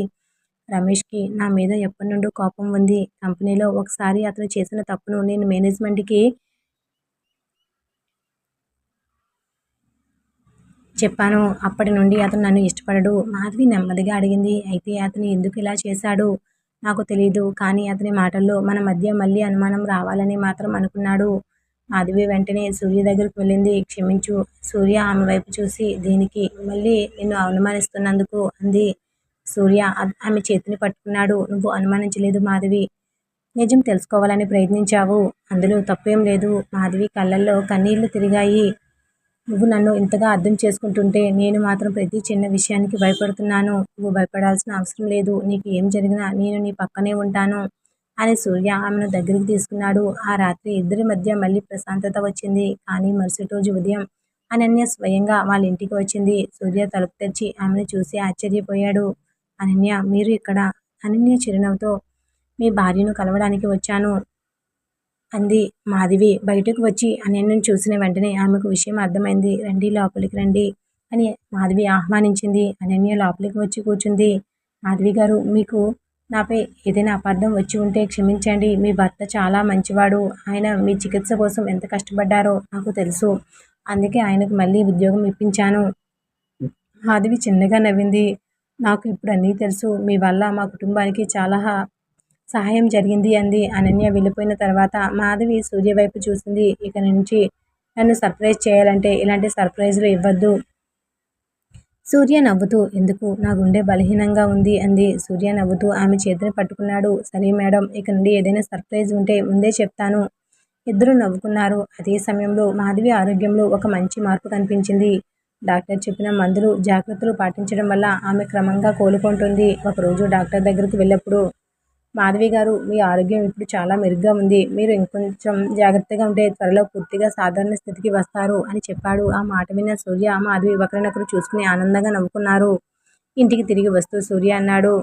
రమేష్కి నా మీద ఎప్పటినుండో కోపం ఉంది. కంపెనీలో ఒకసారి అతను చేసిన తప్పును నేను మేనేజ్మెంట్కి చెప్పాను. అప్పటి నుండి అతను నన్ను ఇష్టపడడు. మాధవి నెమ్మదిగా అడిగింది. అయితే అతను ఎందుకు ఇలా చేశాడు? నాకు తెలీదు. కానీ అతని మాటల్లో మన మధ్య మళ్ళీ అనుమానం రావాలని మాత్రం అనుకున్నాడు. మాధవి వెంటనే సూర్య దగ్గరకు వెళ్ళింది. క్షమించు. సూర్య ఆమె వైపు చూసి దేనికి? మళ్ళీ నిన్ను అనుమానిస్తున్నందుకు అంది. సూర్య ఆమె చేతిని పట్టుకున్నాడు. నువ్వు అనుమానించలేదు మాధవి. నిజం తెలుసుకోవాలని ప్రయత్నించావు. అందులో తప్పేం లేదు. మాధవి కళ్ళల్లో కన్నీళ్లు తిరిగాయి. నువ్వు నన్ను ఇంతగా అర్థం చేసుకుంటుంటే నేను మాత్రం ప్రతి చిన్న విషయానికి భయపడుతున్నాను. నువ్వు భయపడాల్సిన అవసరం లేదు. నీకు ఏం జరిగినా నేను నీ పక్కనే ఉంటాను అని సూర్య ఆమెను దగ్గరికి తీసుకున్నాడు. ఆ రాత్రి ఇద్దరి మధ్య మళ్ళీ ప్రశాంతత వచ్చింది. కానీ మరుసటి రోజు ఉదయం అనన్య స్వయంగా వాళ్ళ ఇంటికి వచ్చింది. సూర్య తలుపు తెరిచి ఆమెను చూసి ఆశ్చర్యపోయాడు. అనన్య, మీరు ఇక్కడ? అనన్య చిరునవ్వుతో మీ భార్యను కలవడానికి వచ్చాను అంది. మాధవి బయటకు వచ్చి అనన్యను చూసిన వెంటనే ఆమెకు విషయం అర్థమైంది. రండి, లోపలికి రండి అని మాధవి ఆహ్వానించింది. అనన్య లోపలికి వచ్చి కూర్చుంది. మాధవి గారు, మీకు నాపై ఏదైనా అపార్థం వచ్చి ఉంటే క్షమించండి. మీ భర్త చాలా మంచివాడు. ఆయన మీ చికిత్స కోసం ఎంత కష్టపడ్డారో నాకు తెలుసు. అందుకే ఆయనకు మళ్ళీ ఉద్యోగం ఇప్పించాను. మాధవి చిన్నగా నవ్వింది. నాకు ఇప్పుడు అన్నీ తెలుసు. మీ వల్ల మా కుటుంబానికి చాలా సహాయం జరిగింది అంది. అనన్య వెళ్ళిపోయిన తర్వాత మాధవి సూర్య వైపు చూసింది. ఇక నుంచి నన్ను సర్ప్రైజ్ చేయాలంటే ఇలాంటి సర్ప్రైజ్లు ఇవ్వద్దు. సూర్య నవ్వుతూ ఎందుకు? నా గుండె బలహీనంగా ఉంది అంది. సూర్య నవ్వుతూ ఆమె చేతిని పట్టుకున్నాడు. సరే మేడం, ఇక నుండి ఏదైనా సర్ప్రైజ్ ఉంటే ముందే చెప్తాను. ఇద్దరు నవ్వుకున్నారు. అదే సమయంలో మాధవి ఆరోగ్యంలో ఒక మంచి మార్పు కనిపించింది. డాక్టర్ చెప్పిన మందులు, జాగ్రత్తలు పాటించడం వల్ల ఆమె క్రమంగా కోలుకుంటుంది. ఒకరోజు డాక్టర్ దగ్గరికి వెళ్ళినప్పుడు మాధవి గారు, మీ ఆరోగ్యం ఇప్పుడు చాలా మెరుగ్గా ఉంది. మీరు ఇంకొంచెం జాగ్రత్తగా ఉంటే త్వరలో పూర్తిగా సాధారణ స్థితికి వస్తారు అని చెప్పాడు. ఆ మాట విన్న సూర్య, మాధవి ఒకరినొకరు చూసుకుని ఆనందంగా నవ్వుకున్నారు. ఇంటికి తిరిగి వస్తూ సూర్య అన్నాడు,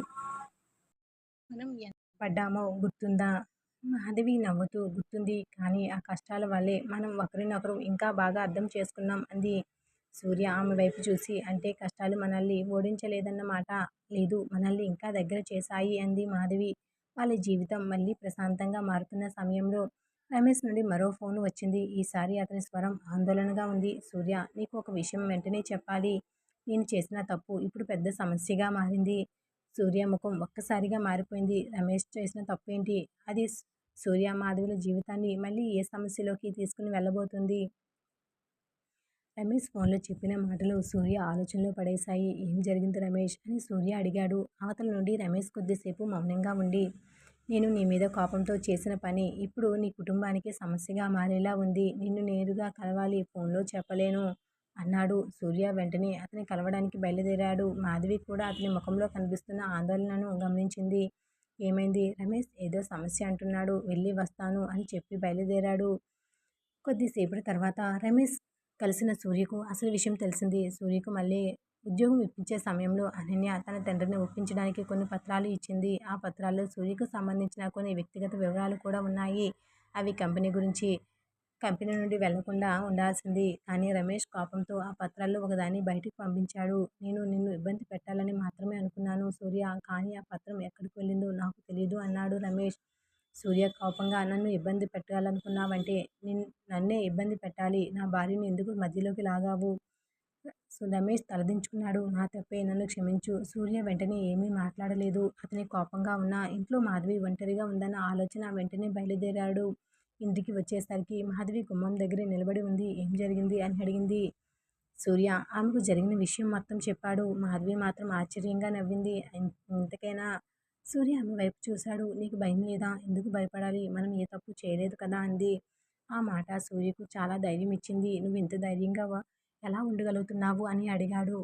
మనం ఎంత పడ్డామో గుర్తుందా? మాధవి నవ్వుతూ గుర్తుంది. కానీ ఆ కష్టాల వల్లే మనం ఒకరినొకరు ఇంకా బాగా అర్థం చేసుకున్నాం అంది. సూర్య ఆమె వైపు చూసి అంటే కష్టాలు మనల్ని ఓడించలేదన్నమాట. లేదు, మనల్ని ఇంకా దగ్గర చేశాయి అంది మాధవి. వాళ్ళ జీవితం మళ్ళీ ప్రశాంతంగా మారుతున్న సమయంలో రమేష్ నుండి మరో ఫోన్ వచ్చింది. ఈసారి అతని స్వరం ఆందోళనగా ఉంది. సూర్య, నీకు ఒక విషయం వెంటనే చెప్పాలి. నేను చేసిన తప్పు ఇప్పుడు పెద్ద సమస్యగా మారింది. సూర్య ముఖం ఒక్కసారిగా మారిపోయింది. రమేష్ చేసిన తప్పేంటి? అది సూర్య మాధవుల జీవితాన్ని మళ్ళీ ఏ సమస్యలోకి తీసుకుని వెళ్ళబోతుంది? రమేష్ ఫోన్లో చెప్పిన మాటలు సూర్య ఆలోచనలో పడేశాయి. ఏం జరిగింది రమేష్ అని సూర్య అడిగాడు. అవతల నుండి రమేష్ కొద్దిసేపు మౌనంగా ఉండి నేను నీ మీద కోపంతో చేసిన పని ఇప్పుడు నీ కుటుంబానికి సమస్యగా మారేలా ఉంది. నిన్ను నేరుగా కలవాలి. ఫోన్‌లో చెప్పలేను" అన్నాడు. సూర్య వెంటనే అతన్ని కలవడానికి బయలుదేరాడు. మాధవి కూడా అతని ముఖంలో కనిపిస్తున్న ఆందోళనను గమనించింది. "ఏమైంది? రమేష్ ఏదో సమస్య అంటున్నాడు. వెళ్ళి వస్తాను" అని చెప్పి బయలుదేరాడు. కొద్దిసేపటి తర్వాత రమేష్ కలిసిన సూర్యకు అసలు విషయం తెలిసింది. సూర్యకు మళ్ళీ ఉద్యోగం ఇప్పించే సమయంలో అనన్య తన తండ్రిని ఒప్పించడానికి కొన్ని పత్రాలు ఇచ్చింది. ఆ పత్రాల్లో సూర్యకు సంబంధించిన కొన్ని వ్యక్తిగత వివరాలు కూడా ఉన్నాయి. అవి కంపెనీ గురించి. కంపెనీ నుండి వెళ్లకుండా ఉండాల్సింది. కానీ రమేష్ కోపంతో ఆ పత్రాల్లో ఒకదాన్ని బయటికి పంపించాడు. "నేను నిన్ను ఇబ్బంది పెట్టాలని మాత్రమే అనుకున్నాను సూర్య. కానీ ఆ పత్రం ఎక్కడికి వెళ్ళిందో నాకు తెలీదు" అన్నాడు రమేష్. సూర్య కోపంగా, "నన్ను ఇబ్బంది పెట్టాలనుకున్నావంటే నన్నే ఇబ్బంది పెట్టాలి. నా భార్యను ఎందుకు మధ్యలోకి లాగావు?" రమేష్ తలదించుకున్నాడు. "నా తప్పే. నన్ను క్షమించు." సూర్య వెంటనే ఏమీ మాట్లాడలేదు. అతని కోపంగా ఉన్నా ఇంట్లో మాధవి ఒంటరిగా ఉందన్న ఆలోచన వెంటనే బయలుదేరాడు. ఇంటికి వచ్చేసరికి మాధవి గుమ్మం దగ్గరే నిలబడి ఉంది. "ఏం జరిగింది?" అని అడిగింది. సూర్య ఆమెకు జరిగిన విషయం మొత్తం చెప్పాడు. మాధవి మాత్రం ఆశ్చర్యంగా నవ్వింది. ఇంతకేనా?" సూర్య ఆమె వైపు చూశాడు. "నీకు భయం లేదా? ఎందుకు భయపడాలి? మనం ఏ తప్పు చేయలేదు కదా" అంది. ఆ మాట సూర్యకు చాలా ధైర్యం ఇచ్చింది. "నువ్వు ఇంత ధైర్యంగా ఎలా ఉండగలుగుతున్నావు?" అని అడిగాడు.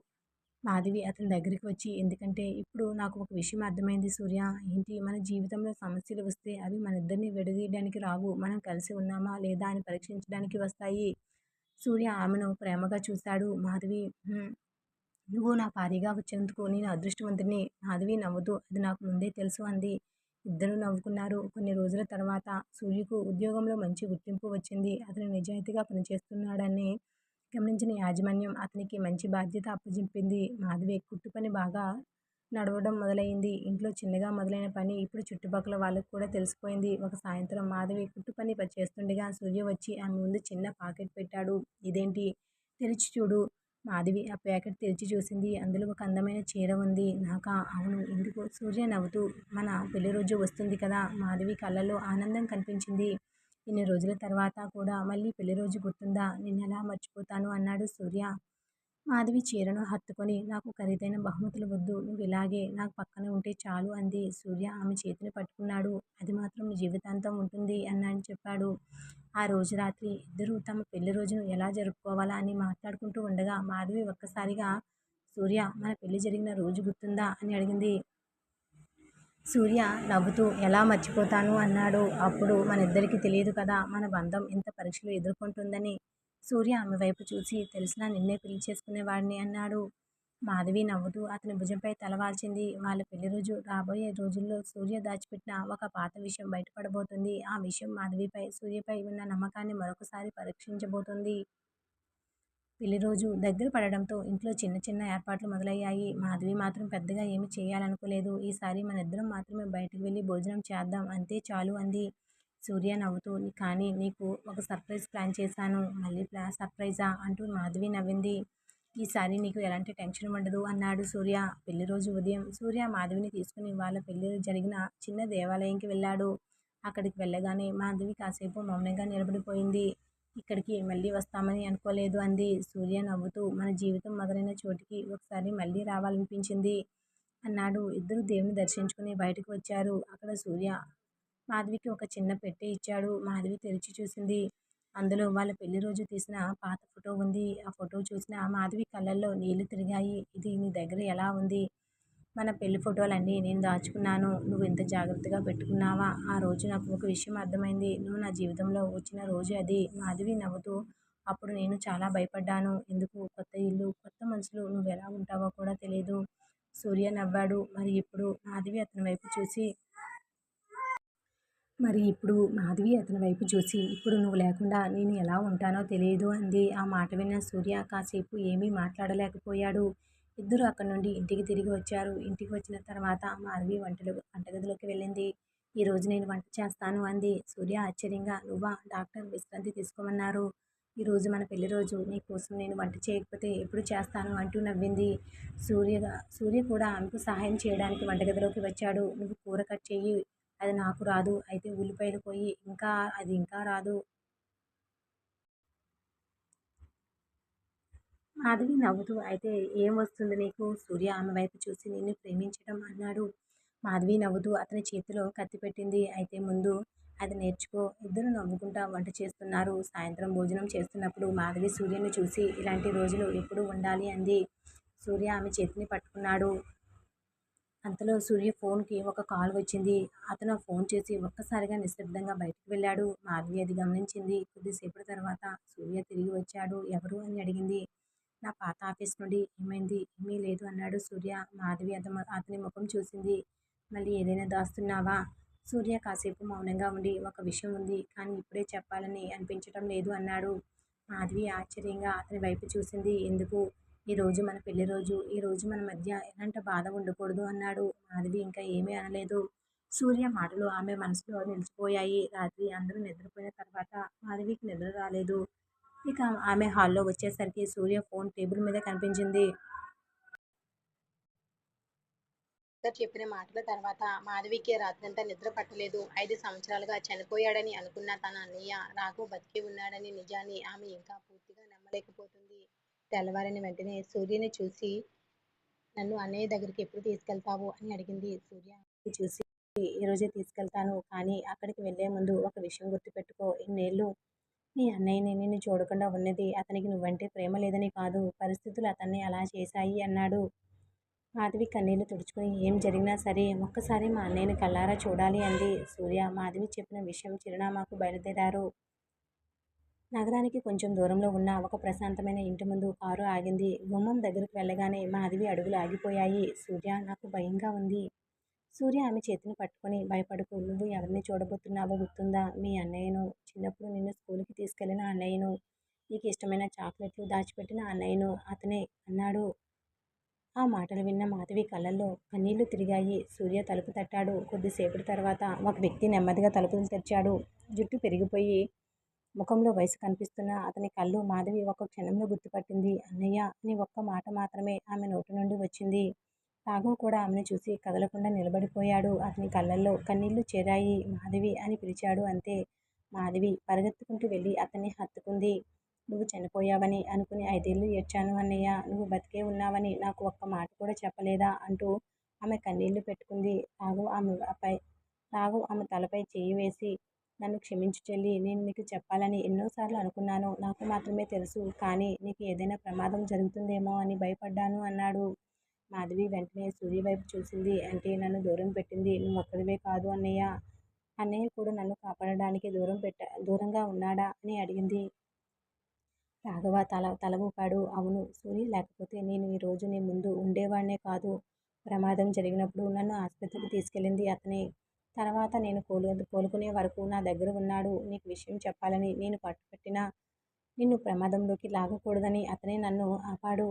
మాధవి అతని దగ్గరికి వచ్చి, "ఎందుకంటే ఇప్పుడు నాకు ఒక విషయం అర్థమైంది సూర్య." "ఏంటి?" "మన జీవితంలో సమస్యలు వస్తే అవి మనిద్దరిని విడదీయడానికి రావు. మనం కలిసి ఉన్నామా లేదా అని పరీక్షించడానికి వస్తాయి." సూర్య ఆమెను ప్రేమగా చూశాడు. మాధవి "నువ్వు నా భార్యగా వచ్చినందుకు నేను అదృష్టవంతుడిని." మాధవి నవ్వుతూ, "అది నాకు ముందే తెలుసు" అంది. ఇద్దరూ నవ్వుకున్నారు. కొన్ని రోజుల తర్వాత సూర్యకు ఉద్యోగంలో మంచి గుర్తింపు వచ్చింది. అతను నిజాయితీగా పనిచేస్తున్నాడని గమనించిన యాజమాన్యం అతనికి మంచి బాధ్యత అప్పజెప్పింది. మాధవి కుట్టు పని బాగా నడవడం మొదలైంది. ఇంట్లో చిన్నగా మొదలైన పని ఇప్పుడు చుట్టుపక్కల వాళ్ళకు కూడా తెలిసిపోయింది. ఒక సాయంత్రం మాధవి కుట్టు పని చేస్తుండగా సూర్య వచ్చి ఆమె ముందు చిన్న పాకెట్ పెట్టాడు. "ఇదేంటి? తెరిచి చూడు." మాధవి ఆ ప్యాకెట్ తెరిచి చూసింది. అందులో ఒక అందమైన చీర ఉంది. "నాకా?" "అవును. ఎందుకు?" సూర్య నవ్వుతూ, "మన పెళ్లి రోజు వస్తుంది కదా." మాధవి కళ్ళల్లో ఆనందం కనిపించింది. "ఇన్ని రోజుల తర్వాత కూడా మళ్ళీ పెళ్లి రోజు గుర్తుందా? నిన్నెలా మర్చిపోతాను" అన్నాడు సూర్య. మాధవి చీరను హత్తుకొని, "నాకు ఖరీదైన బహుమతులు వద్దు. నువ్వు ఇలాగే నాకు పక్కన ఉంటే చాలు" అంది. సూర్య ఆమె చేతిని పట్టుకున్నాడు. "అది మాత్రం జీవితాంతం ఉంటుంది" అన్నాడు చెప్పాడు. ఆ రోజు రాత్రి ఇద్దరూ తమ పెళ్లి రోజును ఎలా జరుపుకోవాలా అని మాట్లాడుకుంటూ ఉండగా మాధవి ఒక్కసారిగా, "సూర్య, మన పెళ్లి జరిగిన రోజు గుర్తుందా?" అని అడిగింది. సూర్య నవ్వుతూ, "ఎలా మర్చిపోతాను" అన్నాడు. "అప్పుడు మనిద్దరికీ తెలియదు కదా మన బంధం ఇంత పరీక్షలు ఎదుర్కొంటుందని." సూర్య ఆమె వైపు చూసి, "తెలిసినా నిన్నే పెళ్లి చేసుకునేవాడిని" అన్నాడు. మాధవి నవ్వుతూ అతని భుజంపై తల వాల్చింది. వాళ్ళ పెళ్లి రోజు రాబోయే రోజుల్లో సూర్య దాచిపెట్టిన ఒక పాత విషయం బయటపడబోతుంది. ఆ విషయం మాధవిపై, సూర్యపై ఉన్న నమ్మకాన్ని మరొకసారి పరీక్షించబోతోంది. పెళ్లి రోజు దగ్గర పడడంతో ఇంట్లో చిన్న చిన్న ఏర్పాట్లు మొదలయ్యాయి. మాధవి మాత్రం పెద్దగా ఏమీ చేయాలనుకోలేదు. "ఈసారి మనిద్దరం మాత్రమే బయటకు వెళ్ళి భోజనం చేద్దాం. అంతే చాలు" అంది. సూర్య నవ్వుతూ, "కానీ నీకు ఒక సర్ప్రైజ్ ప్లాన్ చేశాను." "మళ్ళీ సర్ప్రైజా?" అంటూ మాధవి నవ్వింది. "ఈసారి నీకు ఎలాంటి టెన్షన్ ఉండదు" అన్నాడు సూర్య. పెళ్లి రోజు ఉదయం సూర్య మాధవిని తీసుకుని వాళ్ళ పెళ్లి జరిగిన చిన్న దేవాలయంకి వెళ్ళాడు. అక్కడికి వెళ్ళగానే మాధవి కాసేపు మౌనంగా నిలబడిపోయింది. "ఇక్కడికి మళ్ళీ వస్తామని అనుకోలేదు" అంది. సూర్య నవ్వుతూ, "మన జీవితం మొదలైన చోటికి ఒకసారి మళ్ళీ రావాలనిపించింది" అన్నాడు. ఇద్దరూ దేవుని దర్శించుకుని బయటకు వచ్చారు. అక్కడ సూర్య మాధవికి ఒక చిన్న పెట్టె ఇచ్చాడు. మాధవి తెరిచి చూసింది. అందులో వాళ్ళ పెళ్లి రోజు తీసిన పాత ఫోటో ఉంది. ఆ ఫోటో చూసిన మాధవి కళ్ళల్లో నీళ్లు తిరిగాయి. "ఇది నీ దగ్గర ఎలా ఉంది?" "మన పెళ్లి ఫోటోలన్నీ నేను దాచుకున్నాను. నువ్వు ఇంత జాగ్రత్తగా పెట్టుకున్నావా?" "ఆ రోజు నాకు ఒక విషయం అర్థమైంది. నువ్వు నా జీవితంలో వచ్చిన రోజు అది." మాధవి నవ్వుతూ, "అప్పుడు నేను చాలా భయపడ్డాను. ఎందుకు? కొత్త ఇల్లు, కొత్త మనుషులు, నువ్వెలా ఉంటావో కూడా తెలీదు." సూర్య నవ్వాడు. "మరి ఇప్పుడు?" మాధవి అతని వైపు చూసి, "ఇప్పుడు నువ్వు లేకుండా నేను ఎలా ఉంటానో తెలియదు" అంది. ఆ మాట విన్న సూర్య కాసేపు ఏమీ మాట్లాడలేకపోయాడు. ఇద్దరూ అక్కడి నుండి ఇంటికి తిరిగి వచ్చారు. ఇంటికి వచ్చిన తర్వాత మాధవి వంటగదిలోకి వెళ్ళింది. "ఈరోజు నేను వంట చేస్తాను" అంది. సూర్య ఆశ్చర్యంగా, "నువ్వా? డాక్టర్ విశ్రాంతి తీసుకోమన్నారు. ఈరోజు మన పెళ్లి రోజు. నీ కోసం నేను వంట చేయకపోతే ఎప్పుడు చేస్తాను" అంటూ నవ్వింది. సూర్య కూడా ఆమెకు సహాయం చేయడానికి వంటగదిలోకి వచ్చాడు. "నువ్వు కూర కట్ చెయ్యి." "అది నాకు రాదు." "అయితే ఉల్లిపాయలు కోయి." "ఇంకా రాదు." మాధవి నవ్వుతూ, "అయితే ఏం వస్తుంది నీకు?" సూర్య ఆమె వైపు చూసి, "నిన్ను ప్రేమించడం" అన్నాడు. మాధవి నవ్వుతూ అతని చేతిలో కత్తి పెట్టింది. అయితే ముందు అది నేర్చుకో. ఇద్దరు నవ్వుకుంటా వంట చేస్తున్నారు. సాయంత్రం భోజనం చేస్తున్నప్పుడు మాధవి సూర్యని చూసి ఇలాంటి రోజులు ఎప్పుడూ ఉండాలి అంది. సూర్య ఆమె చేతిని పట్టుకున్నాడు. అంతలో సూర్య ఫోన్‌కి ఒక కాల్ వచ్చింది. అతను ఆ ఫోన్ చేసి ఒక్కసారిగా నిశ్శబ్దంగా బయటికి వెళ్ళాడు. మాధవి అది గమనించింది. కొద్దిసేపటి తర్వాత సూర్య తిరిగి వచ్చాడు. ఎవరు అని అడిగింది. నా పాత ఆఫీస్ నుండి. ఏమైంది? ఏమీ లేదు అన్నాడు సూర్య. మాధవి అతని ముఖం చూసింది. మళ్ళీ ఏదైనా దాస్తున్నావా? సూర్య కాసేపు మౌనంగా ఉండి ఒక విషయం ఉంది. కానీ ఇప్పుడే చెప్పాలని అనిపించటం లేదు అన్నాడు. మాధవి ఆశ్చర్యంగా అతని వైపు చూసింది. ఎందుకు? ఈరోజు మన పెళ్లి రోజు. ఈరోజు మన మధ్య ఎలాంటి బాధ ఉండకూడదు అన్నాడు. మాధవి ఇంకా ఏమీ అనలేదు. సూర్య మాటలు ఆమె మనసులో నిలిచిపోయాయి. రాత్రి అందరూ నిద్రపోయిన తర్వాత మాధవికి నిద్ర రాలేదు. ఇక ఆమె హాల్‌లో వచ్చేసరికి సూర్య ఫోన్ టేబుల్ మీద కనిపించింది. డాక్టర్ చెప్పిన మాటల తర్వాత మాధవికి రాత్రంతా నిద్ర పట్టలేదు. 5 సంవత్సరాలుగా చనిపోయాడని అనుకున్న తన అన్నయ్య రాఘవ్ బతికి ఉన్నాడనే నిజాన్ని ఆమె ఇంకా పూర్తిగా నమ్మలేకపోతుంది. తెల్లవారిన వెంటనే సూర్యని చూసి నన్ను అన్నయ్య దగ్గరికి ఎప్పుడు తీసుకెళ్తావు అని అడిగింది. సూర్య ఆమెను చూసి ఈరోజే తీసుకెళ్తాను. కానీ అక్కడికి వెళ్లే ముందు ఒక విషయం గుర్తుపెట్టుకో. ఇన్నేళ్లు మీ అన్నయ్యని నిన్ను చూడకుండా ఉన్నది అతనికి నువ్వంటే ప్రేమ లేదని కాదు. పరిస్థితులు అతన్ని అలా చేశాయి అన్నాడు. మాధవి కన్నీళ్లు తుడుచుకుని ఏం జరిగినా సరే ఒక్కసారి మా అన్నయ్యని కళ్ళారా చూడాలి అంది. సూర్య మాధవి చెప్పిన విషయం చిరునామాకు బయలుదేరారు. నగరానికి కొంచెం దూరంలో ఉన్న ఒక ప్రశాంతమైన ఇంటి ముందు కారు ఆగింది. గుమ్మం దగ్గరకు వెళ్ళగానే మాధవి అడుగులు ఆగిపోయాయి. సూర్య నాకు భయంగా ఉంది. సూర్య ఆమె చేతిని పట్టుకొని భయపడకు. నువ్వు ఎవరిని చూడబోతున్నావో గుర్తుందా? మీ అన్నయ్యను. చిన్నప్పుడు నిన్ను స్కూలుకి తీసుకెళ్లిన అన్నయ్యను. నీకు ఇష్టమైన చాక్లెట్లు దాచిపెట్టిన అన్నయ్యను. అతనే అన్నాడు. ఆ మాటలు విన్న మాధవి కళ్ళల్లో కన్నీళ్లు తిరిగాయి. సూర్య తలుపు తట్టాడు. కొద్దిసేపటి తర్వాత ఒక వ్యక్తి నెమ్మదిగా తలుపులు తెరిచాడు. జుట్టు పెరిగిపోయి ముఖంలో వయసు కనిపిస్తున్న అతని కళ్ళు మాధవి ఒక క్షణంలో గుర్తుపట్టింది. అన్నయ్య అని ఒక్క మాట మాత్రమే ఆమె నోటి నుండి వచ్చింది. రాఘవ్ కూడా ఆమెను చూసి కదలకుండా నిలబడిపోయాడు. అతని కళ్ళల్లో కన్నీళ్లు చేరాయి. మాధవి అని పిలిచాడు అంతే. మాధవి పరిగెత్తుకుంటూ వెళ్ళి అతన్ని హత్తుకుంది. నువ్వు చనిపోయావని అనుకుని 5 ఏళ్లు ఏడ్చాను అన్నయ్య. నువ్వు బతికే ఉన్నావని నాకు ఒక్క మాట కూడా చెప్పలేదా అంటూ ఆమె కన్నీళ్లు పెట్టుకుంది. రాఘవ్ ఆమె తలపై చేయి వేసి నన్ను క్షమించు చెల్లి. నేను నీకు చెప్పాలని ఎన్నోసార్లు అనుకున్నాను. నాకు మాత్రమే తెలుసు. కానీ నీకు ఏదైనా ప్రమాదం జరుగుతుందేమో అని భయపడ్డాను అన్నాడు. మాధవి వెంటనే సూర్య వైపు చూసింది. అంటే నన్ను దూరం పెట్టింది నువ్వొక్కడివే కాదు అన్నయ్య. అన్నయ్య కూడా నన్ను కాపాడడానికి దూరంగా ఉన్నాడా అని అడిగింది. రాఘవ తల ఊపాడు. అవును. సూర్య లేకపోతే నేను ఈరోజు నీ ముందు ఉండేవాణ్ణే కాదు. ప్రమాదం జరిగినప్పుడు నన్ను ఆస్పత్రికి తీసుకెళ్ళింది అతనే. తర్వాత నేను కోలుకునే వరకు నా దగ్గర ఉన్నాడు. నీకు విషయం చెప్పాలని నేను పట్టుపట్టినా నిన్ను ప్రమాదంలోకి లాగకూడదని అతనే నన్ను ఆపాడు.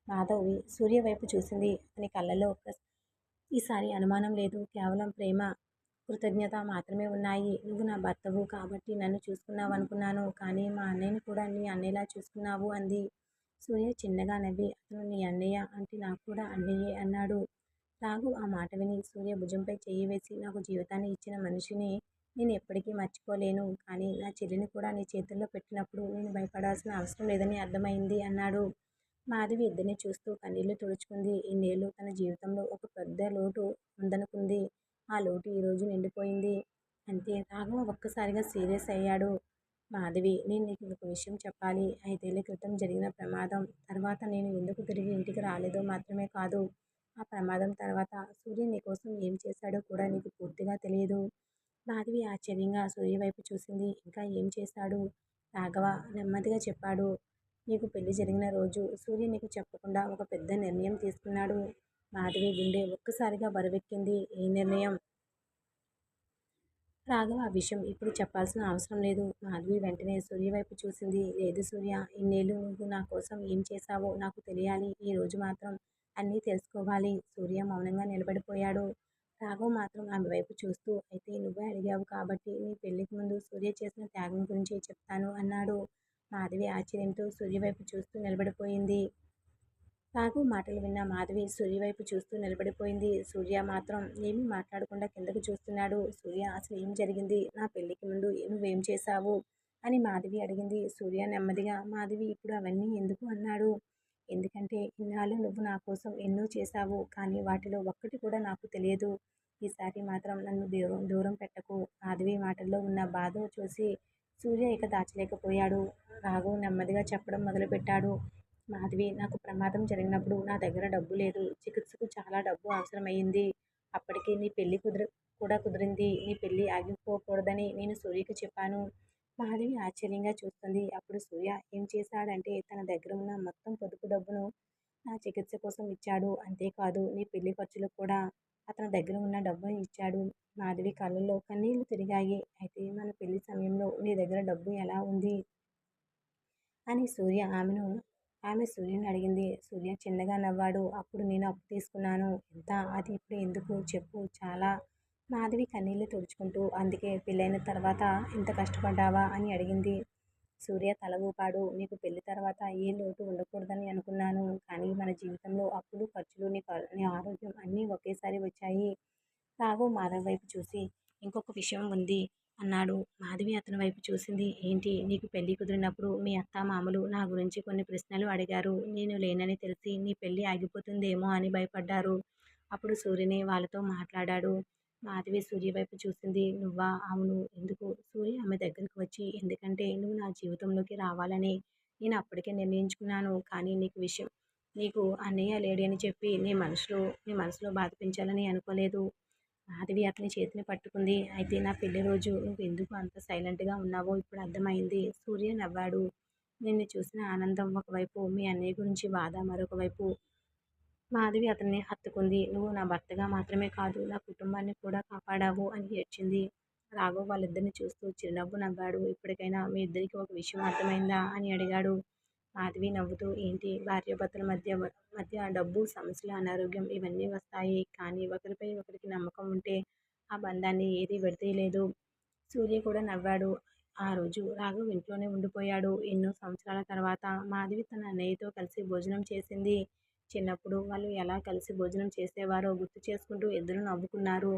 మాధవి సూర్య వైపు చూసింది. అతని కళ్ళలో ఈసారి అనుమానం లేదు. కేవలం ప్రేమ, కృతజ్ఞత మాత్రమే ఉన్నాయి. నువ్వు నా భర్తవు కాబట్టి నన్ను చూసుకున్నావనుకున్నాను. కానీ మా అన్నయ్యని కూడా నీ అన్నయ్యలా చూసుకున్నావు అంది. సూర్య చిన్నగా నవ్వి అతను నీ అన్నయ్య అంటే నాకు కూడా అన్నయ్యే అన్నాడు. రాఘవ్ ఆ మాట విని సూర్య భుజంపై చెయ్యి వేసి నాకు జీవితాన్ని ఇచ్చిన మనిషిని నేను ఎప్పటికీ మర్చిపోలేను. కానీ నా చెల్లిని కూడా నీ చేతుల్లో పెట్టినప్పుడు నేను భయపడాల్సిన అవసరం లేదని అర్థమైంది అన్నాడు. మాధవి ఇద్దరిని చూస్తూ కన్నీళ్లు తుడుచుకుంది. ఇన్నేళ్లు తన జీవితంలో ఒక పెద్ద లోటు ఉందనుకుంది. ఆ లోటు ఈరోజు నిండిపోయింది. అంతే. రాఘవ ఒక్కసారిగా సీరియస్ అయ్యాడు. మాధవి నేను నీకు ఒక విషయం చెప్పాలి. 5 ఏళ్ల క్రితం జరిగిన ప్రమాదం తర్వాత నేను ఎందుకు తిరిగి ఇంటికి రాలేదో మాత్రమే కాదు, ఆ ప్రమాదం తర్వాత సూర్య నీకోసం ఏం చేశాడో కూడా నీకు పూర్తిగా తెలియదు. మాధవి ఆశ్చర్యంగా సూర్య వైపు చూసింది. ఇంకా ఏం చేశాడు? రాఘవ నెమ్మదిగా చెప్పాడు. నీకు పెళ్లి జరిగిన రోజు సూర్య నీకు చెప్పకుండా ఒక పెద్ద నిర్ణయం తీసుకున్నాడు. మాధవి గుండె ఒక్కసారిగా బరువెక్కింది. ఏ నిర్ణయం? రాఘవ ఆ విషయం ఇప్పుడు చెప్పాల్సిన అవసరం లేదు. మాధవి వెంటనే సూర్య వైపు చూసింది. లేదు సూర్య, ఇన్నేళ్లు నువ్వు నా కోసం ఏం చేశావో నాకు తెలియాలి. ఈ రోజు మాత్రం అన్నీ తెలుసుకోవాలి. సూర్య మౌనంగా నిలబడిపోయాడు. రాఘవ్ మాత్రం ఆమె వైపు చూస్తూ అయితే నువ్వే అడిగావు కాబట్టి నీ పెళ్లికి ముందు సూర్య చేసిన త్యాగం గురించి చెప్తాను అన్నాడు. మాధవి ఆశ్చర్యంతో సూర్య వైపు చూస్తూ నిలబడిపోయింది. రాఘవ్ మాటలు విన్న మాధవి సూర్య వైపు చూస్తూ నిలబడిపోయింది. సూర్య మాత్రం ఏమీ మాట్లాడకుండా కిందకు చూస్తున్నాడు. సూర్య అసలు ఏం జరిగింది? నా పెళ్లికి ముందు నువ్వేం చేశావు? అని మాధవి అడిగింది. సూర్య నెమ్మదిగా మాధవి ఇప్పుడు అవన్నీ ఎందుకు అన్నాడు. ఎందుకంటే ఇన్నాళ్ళు నువ్వు నా కోసం ఎన్నో చేశావు. కానీ వాటిలో ఒక్కటి కూడా నాకు తెలియదు. ఈసారి మాత్రం నన్ను దూరం దూరం పెట్టకు. మాధవి మాటల్లో ఉన్న బాధ చూసి సూర్య ఇక దాచలేకపోయాడు. రాఘవ్ నెమ్మదిగా చెప్పడం మొదలుపెట్టాడు. మాధవి, నాకు ప్రమాదం జరిగినప్పుడు నా దగ్గర డబ్బు లేదు. చికిత్సకు చాలా డబ్బు అవసరమయ్యింది. అప్పటికి నీ పెళ్లి కూడా కుదిరింది. నీ పెళ్లి ఆగిపోకూడదని నేను సూర్యకి చెప్పాను. మాధవి ఆశ్చర్యంగా చూస్తుంది. అప్పుడు సూర్య ఏం చేశాడంటే తన దగ్గర ఉన్న మొత్తం పొదుపు డబ్బును నా చికిత్స కోసం ఇచ్చాడు. అంతేకాదు నీ పెళ్లి ఖర్చులకు కూడా అతని దగ్గర ఉన్న డబ్బును ఇచ్చాడు. మాధవి కళ్ళల్లో కన్నీళ్లు తిరిగాయి. అయితే మన పెళ్లి సమయంలో నీ దగ్గర డబ్బు ఎలా ఉంది అని ఆమె సూర్యుని అడిగింది. సూర్య చిన్నగా నవ్వాడు. అప్పుడు నేను అప్పు తీసుకున్నాను. ఎంత? అది ఇప్పుడు ఎందుకు చెప్పు. చాలా. మాధవి కన్నీళ్లు తుడుచుకుంటూ అందుకే పెళ్ళైన తర్వాత ఇంత కష్టపడ్డావా అని అడిగింది. సూర్య తల ఊపాడు. నీకు పెళ్లి తర్వాత ఏ లోటు ఉండకూడదని అనుకున్నాను. కానీ మన జీవితంలో అప్పులు, ఖర్చులు, నీ ఆరోగ్యం అన్నీ ఒకేసారి వచ్చాయి. రాఘవ్ మాధవ్ వైపు చూసి ఇంకొక విషయం ఉంది అన్నాడు. మాధవి అతని వైపు చూసింది. ఏంటి? నీకు పెళ్లి కుదిరినప్పుడు మీ అత్తామామలు నా గురించి కొన్ని ప్రశ్నలు అడిగారు. నేను లేనని తెలిసి నీ పెళ్లి ఆగిపోతుందేమో అని భయపడ్డారు. అప్పుడు సూర్యనే వాళ్ళతో మాట్లాడాడు. మాధవి సూర్య వైపు చూసింది. నువ్వా? అవును. ఎందుకు? సూర్య ఆమె దగ్గరకు వచ్చి ఎందుకంటే నువ్వు నా జీవితంలోకి రావాలని నేను అప్పటికే నిర్ణయించుకున్నాను. కానీ నీకు అన్నయ్య లేడని అని చెప్పి నీ మనసులో బాధ పెంచాలని అనుకోలేదు. మాధవి అతని చేతిని పట్టుకుంది. అయితే నా పెళ్లి రోజు నువ్వు ఎందుకు అంత సైలెంట్గా ఉన్నావో ఇప్పుడు అర్థమైంది. సూర్య నవ్వాడు. నిన్ను చూసిన ఆనందం ఒకవైపు, మీ అన్నయ్య గురించి బాధ మరొక వైపు. మాధవి అతన్ని హత్తుకుంది. నువ్వు నా భర్తగా మాత్రమే కాదు, నా కుటుంబాన్ని కూడా కాపాడావు అని ఏడ్చింది. రాఘవ్ వాళ్ళిద్దరిని చూస్తూ చిరునవ్వు నవ్వాడు. ఇప్పటికైనా మీ ఇద్దరికి ఒక విషయం అర్థమైందా అని అడిగాడు. మాధవి నవ్వుతూ ఏంటి? భార్యాభర్తల మధ్య డబ్బు, సమస్యలు, అనారోగ్యం ఇవన్నీ వస్తాయి. కానీ ఒకరిపై ఒకరికి నమ్మకం ఉంటే ఆ బంధాన్ని ఏదీ విడదీయలేదు. సూర్య కూడా నవ్వాడు. ఆ రోజు రాఘవ్ ఇంట్లోనే ఉండిపోయాడు. ఎన్నో సంవత్సరాల తర్వాత మాధవి తన అన్నయ్యతో కలిసి భోజనం చేసింది. చిన్నప్పుడు వాళ్ళు ఎలా కలిసి భోజనం చేసేవారో గుర్తు చేసుకుంటూ ఇద్దరు నవ్వుకున్నారు.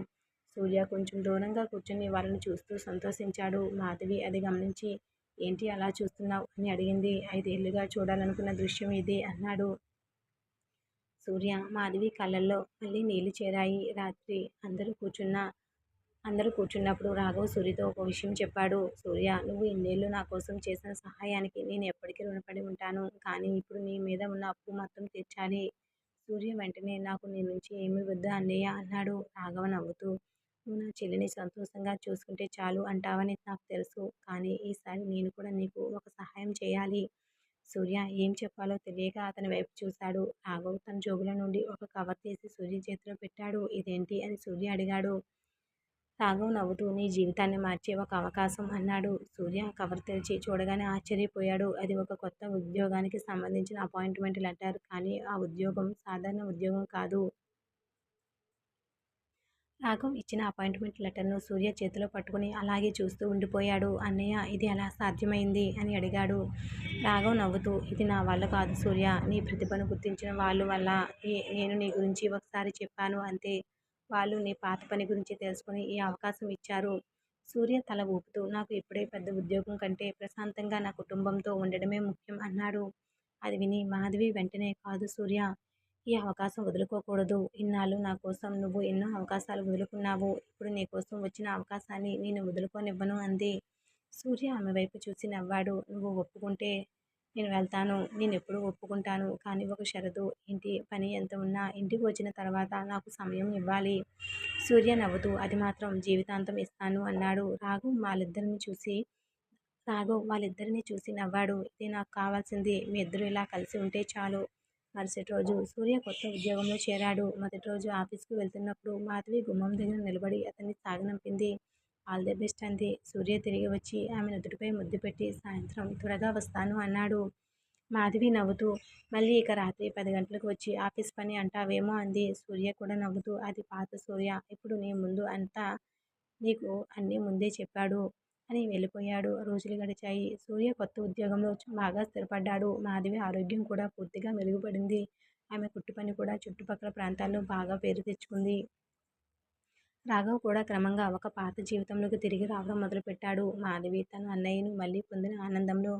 సూర్య కొంచెం దూరంగా కూర్చుని వాళ్ళని చూస్తూ సంతోషించాడు. మాధవి అది గమనించి ఏంటి అలా చూస్తున్నావు అని అడిగింది. 5 ఏళ్లుగా చూడాలనుకున్న దృశ్యం ఇది అన్నాడు సూర్య. మాధవి కళ్ళల్లో మళ్ళీ నీళ్లు చేరాయి. రాత్రి అందరూ కూర్చున్నప్పుడు రాఘవ్ సూర్యతో ఒక విషయం చెప్పాడు. సూర్య, నువ్వు ఇన్నేళ్లు నా కోసం చేసిన సహాయానికి నేను ఎప్పటికీ రుణపడి ఉంటాను. కానీ ఇప్పుడు నీ మీద ఉన్న అప్పు మొత్తం తీర్చాలి. సూర్య వెంటనే నాకు నీ నుంచి ఏమీ వద్దు అన్నయ్య అన్నాడు. రాఘవ నవ్వుతూ నువ్వు నా చెల్లిని సంతోషంగా చూసుకుంటే చాలు అంటావని నాకు తెలుసు. కానీ ఈసారి నేను కూడా నీకు ఒక సహాయం చేయాలి. సూర్య ఏం చెప్పాలో తెలియక అతని వైపు చూశాడు. రాఘవ్ తన జోబుల నుండి ఒక కవర్ తీసి సూర్య చేతిలో పెట్టాడు. ఇదేంటి అని సూర్య అడిగాడు. రాఘవ్ నవ్వుతూ నీ జీవితాన్ని మార్చే ఒక అవకాశం అన్నాడు. సూర్య కవర్ తెరిచి చూడగానే ఆశ్చర్యపోయాడు. అది ఒక కొత్త ఉద్యోగానికి సంబంధించిన అపాయింట్మెంట్ లెటర్. కానీ ఆ ఉద్యోగం సాధారణ ఉద్యోగం కాదు. రాఘవ్ ఇచ్చిన అపాయింట్మెంట్ లెటర్ను సూర్య చేతిలో పట్టుకుని అలాగే చూస్తూ ఉండిపోయాడు. అన్నయ్య, ఇది ఎలా సాధ్యమైంది అని అడిగాడు. రాఘవ్ నవ్వుతూ ఇది నా వల్ల కాదు సూర్య, నీ ప్రతిభను గుర్తించిన వాళ్ళు వల్ల. నేను నీ గురించి ఒకసారి చెప్పాను అంతే. వాళ్ళు నీ పాత పని గురించి తెలుసుకుని ఈ అవకాశం ఇచ్చారు. సూర్య తల ఊపుతూ నాకు ఇప్పుడే పెద్ద ఉద్యోగం కంటే ప్రశాంతంగా నా కుటుంబంతో ఉండడమే ముఖ్యం అన్నాడు. అది విని మాధవి వెంటనే కాదు సూర్య, ఈ అవకాశం వదులుకోకూడదు. ఇన్నాళ్ళు నా కోసం నువ్వు ఎన్నో అవకాశాలు వదులుకున్నావు. ఇప్పుడు నీ కోసం వచ్చిన అవకాశాన్ని నేను వదులుకోనివ్వను అంది. సూర్య ఆమె వైపు చూసి నవ్వాడు. నువ్వు ఒప్పుకుంటే నేను వెళ్తాను. నేనెప్పుడూ ఒప్పుకుంటాను. కానీ ఒక షరతు. ఇంటి పని ఎంత ఉన్నా ఇంటికి వచ్చిన తర్వాత నాకు సమయం ఇవ్వాలి. సూర్య నవ్వుతూ అది మాత్రం జీవితాంతం ఇస్తాను అన్నాడు. వాళ్ళిద్దరినీ చూసి నవ్వాడు. ఇదే నాకు కావాల్సింది. మీ ఇద్దరూ ఇలా కలిసి ఉంటే చాలు. మరుసటి రోజు సూర్య కొత్త ఉద్యోగంలో చేరాడు. మొదటి రోజు ఆఫీస్కు వెళ్తున్నప్పుడు మాధవి గుమ్మం దగ్గర నిలబడి అతన్ని సాగనంపింది. ఆల్ ది బెస్ట్ అంది. సూర్య తిరిగి వచ్చి ఆమె నుదుటిపై ముద్దు పెట్టి సాయంత్రం త్వరగా వస్తాను అన్నాడు. మాధవి నవ్వుతూ మళ్ళీ ఇక రాత్రి 10 గంటలకు వచ్చి ఆఫీస్ పని అంటావేమో అంది. సూర్య కూడా నవ్వుతూ అది పాత సూర్య. ఇప్పుడు నీకు అన్నీ ముందే చెప్పాడు అని వెళ్ళిపోయాడు. రోజులు గడిచాయి. సూర్య కొత్త ఉద్యోగంలో బాగా స్థిరపడ్డాడు. మాధవి ఆరోగ్యం కూడా పూర్తిగా మెరుగుపడింది. ఆమె కుట్టుపని కూడా చుట్టుపక్కల ప్రాంతాల్లో బాగా పేరు తెచ్చుకుంది. రాఘవ్ కూడా క్రమంగా ఒక పాత జీవితంలోకి తిరిగి రావడం మొదలుపెట్టాడు. మాధవి తన అన్నయ్యను మళ్ళీ పొందిన ఆనందంలో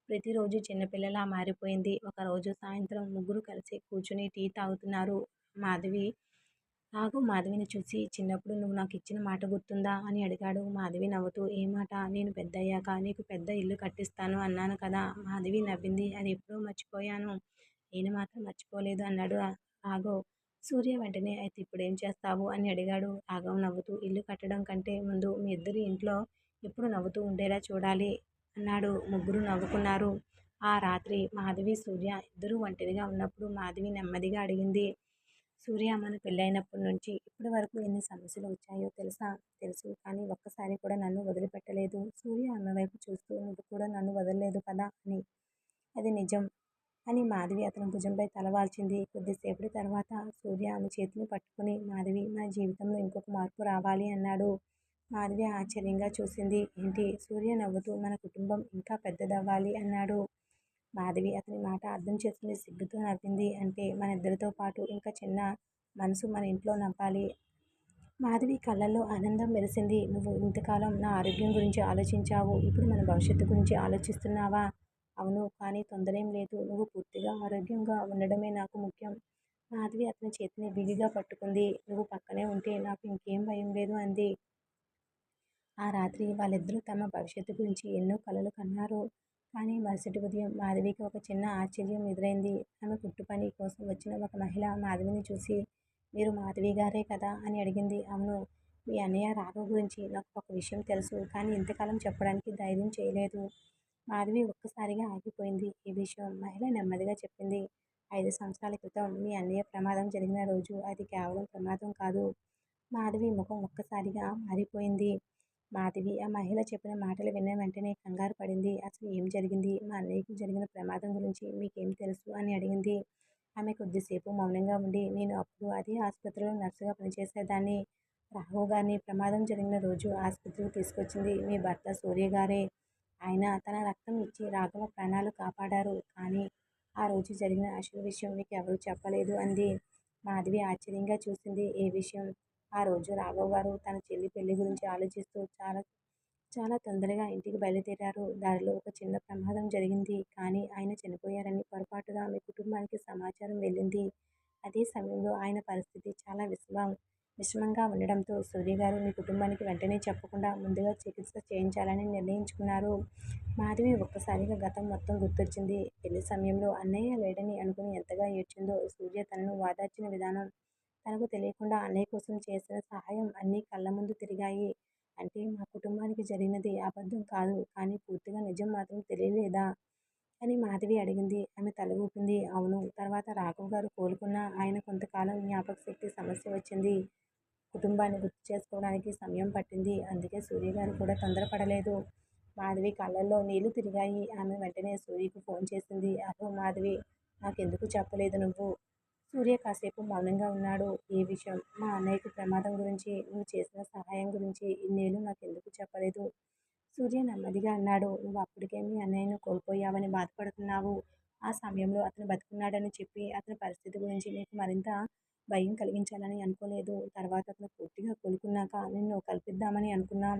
ప్రతిరోజు చిన్నపిల్లలా మారిపోయింది. ఒకరోజు సాయంత్రం ముగ్గురు కలిసి కూర్చుని టీ తాగుతున్నారు. మాధవి రాఘవ్ మాధవిని చూసి చిన్నప్పుడు నువ్వు నాకు ఇచ్చిన మాట గుర్తుందా అని అడిగాడు. మాధవి నవ్వుతూ ఏ మాట? నేను పెద్దయ్యాక నీకు పెద్ద ఇల్లు కట్టిస్తాను అన్నాను కదా. మాధవి నవ్వింది. అది ఎప్పుడో మర్చిపోయాను. నేను మాత్రం మర్చిపోలేదు అన్నాడు రాఘవ్. సూర్య వెంటనే అయితే ఇప్పుడేం చేస్తావు అని అడిగాడు. రాఘవ్ నవ్వుతూ ఇల్లు కట్టడం కంటే ముందు మీ ఇద్దరి ఇంట్లో ఎప్పుడు నవ్వుతూ ఉండేలా చూడాలి అన్నాడు. ముగ్గురు నవ్వుకున్నారు. ఆ రాత్రి మాధవి సూర్య ఇద్దరూ ఒంటరిగా ఉన్నప్పుడు మాధవి నెమ్మదిగా అడిగింది. సూర్య మన పెళ్ళైనప్పటి నుంచి ఇప్పటి వరకు ఎన్ని సమస్యలు వచ్చాయో తెలుసా? తెలుసు. కానీ ఒక్కసారి కూడా నన్ను వదిలిపెట్టలేదు. సూర్య ఆమె వైపు చూస్తూ నువ్వు కూడా నన్ను వదలలేదు కదా అని. అది నిజం అని మాధవి అతని భుజంపై తల వాల్చింది. కొద్దిసేపటి తర్వాత సూర్య ఆమె చేతిని పట్టుకుని మాధవి మన జీవితంలో ఇంకొక మార్పు రావాలి అన్నాడు. మాధవి ఆశ్చర్యంగా చూసింది. ఏంటి? సూర్య నవ్వుతూ మన కుటుంబం ఇంకా పెద్దదవ్వాలి అన్నాడు. మాధవి అతని మాట అర్థం చేసుకుని సిగ్గుతో నవ్వింది. అంటే మనిద్దరితో పాటు ఇంకా చిన్న మనసు మన ఇంట్లో నవ్వాలి. మాధవి కళ్ళల్లో ఆనందం మెరిసింది. నువ్వు ఇంతకాలం నా ఆరోగ్యం గురించి ఆలోచించావు. ఇప్పుడు మన భవిష్యత్తు గురించి ఆలోచిస్తున్నావా? అవును. కానీ తొందరేం లేదు. నువ్వు పూర్తిగా ఆరోగ్యంగా ఉండడమే నాకు ముఖ్యం. మాధవి అతని చేతిని బిగిగా పట్టుకుంది. నువ్వు పక్కనే ఉంటే నాకు ఇంకేం భయం లేదు అంది. ఆ రాత్రి వాళ్ళిద్దరూ తమ భవిష్యత్తు గురించి ఎన్నో కలలు కన్నారు. కానీ మరుసటి ఉదయం మాధవికి ఒక చిన్న ఆశ్చర్యం ఎదురైంది. ఆమె కుట్టుపని కోసం వచ్చిన ఒక మహిళ మాధవిని చూసి మీరు మాధవి గారే కదా అని అడిగింది. అవును. మీ అన్నయ్య రాఘవ్ గురించి నాకు ఒక విషయం తెలుసు. కానీ ఇంతకాలం చెప్పడానికి ధైర్యం చేయలేదు. మాధవి ఒక్కసారిగా ఆగిపోయింది. ఈ విషయం మహిళ నెమ్మదిగా చెప్పింది. 5 సంవత్సరాల క్రితం మీ అన్నయ్య ప్రమాదం జరిగిన రోజు అది కేవలం ప్రమాదం కాదు. మాధవి ముఖం ఒక్కసారిగా మారిపోయింది. మాధవి ఆ మహిళ చెప్పిన మాటలు విన్న వెంటనే కంగారు పడింది. అసలు ఏం జరిగింది? మా అన్నయ్యకు జరిగిన ప్రమాదం గురించి మీకేం తెలుసు అని అడిగింది. ఆమె కొద్దిసేపు మౌనంగా ఉండి నేను అప్పుడు అదే ఆసుపత్రిలో నర్సుగా పనిచేసేదాన్ని. రాఘవ్ గారిని ప్రమాదం జరిగిన రోజు ఆసుపత్రికి తీసుకొచ్చింది మీ భర్త సూర్య గారే. ఆయన తన రక్తం ఇచ్చి రాఘవ ప్రాణాలు కాపాడారు. కానీ ఆ రోజు జరిగిన అసలు విషయం మీకు ఎవరూ చెప్పలేదు అంది. మాధవి ఆశ్చర్యంగా చూసింది. ఏ విషయం? ఆ రోజు రాఘవ్ గారు తన చెల్లి పెళ్లి గురించి ఆలోచిస్తూ చాలా చాలా తొందరగా ఇంటికి బయలుదేరారు. దారిలో ఒక చిన్న ప్రమాదం జరిగింది. కానీ ఆయన చనిపోయారని పొరపాటుగా మీ కుటుంబానికి సమాచారం వెళ్ళింది. అదే సమయంలో ఆయన పరిస్థితి చాలా విషమంగా ఉండడంతో సూర్యగారు మీ కుటుంబానికి వెంటనే చెప్పకుండా ముందుగా చికిత్స చేయించాలని నిర్ణయించుకున్నారు. మాధవి ఒక్కసారిగా గతం మొత్తం గుర్తొచ్చింది. పెళ్లి సమయంలో అన్నయ్య లేడని అనుకుని ఎంతగా ఏడ్చిందో, సూర్య తనను వాదార్చిన విధానం, తనకు తెలియకుండా అన్నయ్య కోసం చేసిన సహాయం అన్నీ కళ్ళ ముందు తిరిగాయి. అంటే మా కుటుంబానికి జరిగినది అబద్ధం కాదు. కానీ పూర్తిగా నిజం మాత్రం తెలియలేదా? అని మాధవి అడిగింది. ఆమె తల ఊపింది. అవును. తర్వాత రాఘవ్ గారు కోలుకున్నా ఆయన కొంతకాలం జ్ఞాపకశక్తి సమస్య వచ్చింది. కుటుంబాన్ని గుర్తు చేసుకోవడానికి సమయం పట్టింది. అందుకే సూర్యగారు కూడా తొందరపడలేదు. మాధవి కళ్ళల్లో నీళ్లు తిరిగాయి. ఆమె వెంటనే సూర్యకు ఫోన్ చేసింది. హలో మాధవి, నాకెందుకు చెప్పలేదు నువ్వు? సూర్య కాసేపు మౌనంగా ఉన్నాడు. ఏ విషయం? మా అన్నయ్యకు ప్రమాదం గురించి, నువ్వు చేసిన సహాయం గురించి ఇన్నేళ్ళు నాకెందుకు చెప్పలేదు? సూర్య నెమ్మదిగా అన్నాడు. నువ్వు అప్పటికే మీ అన్నయ్యను కోల్పోయావని బాధపడుతున్నావు. ఆ సమయంలో అతను బతికున్నాడని చెప్పి అతని పరిస్థితి గురించి నీకు మరింత భయం కలిగించాలని అనుకోలేదు. తర్వాత అతను పూర్తిగా కోలుకున్నాక నిన్ను కల్పిద్దామని అనుకున్నాం.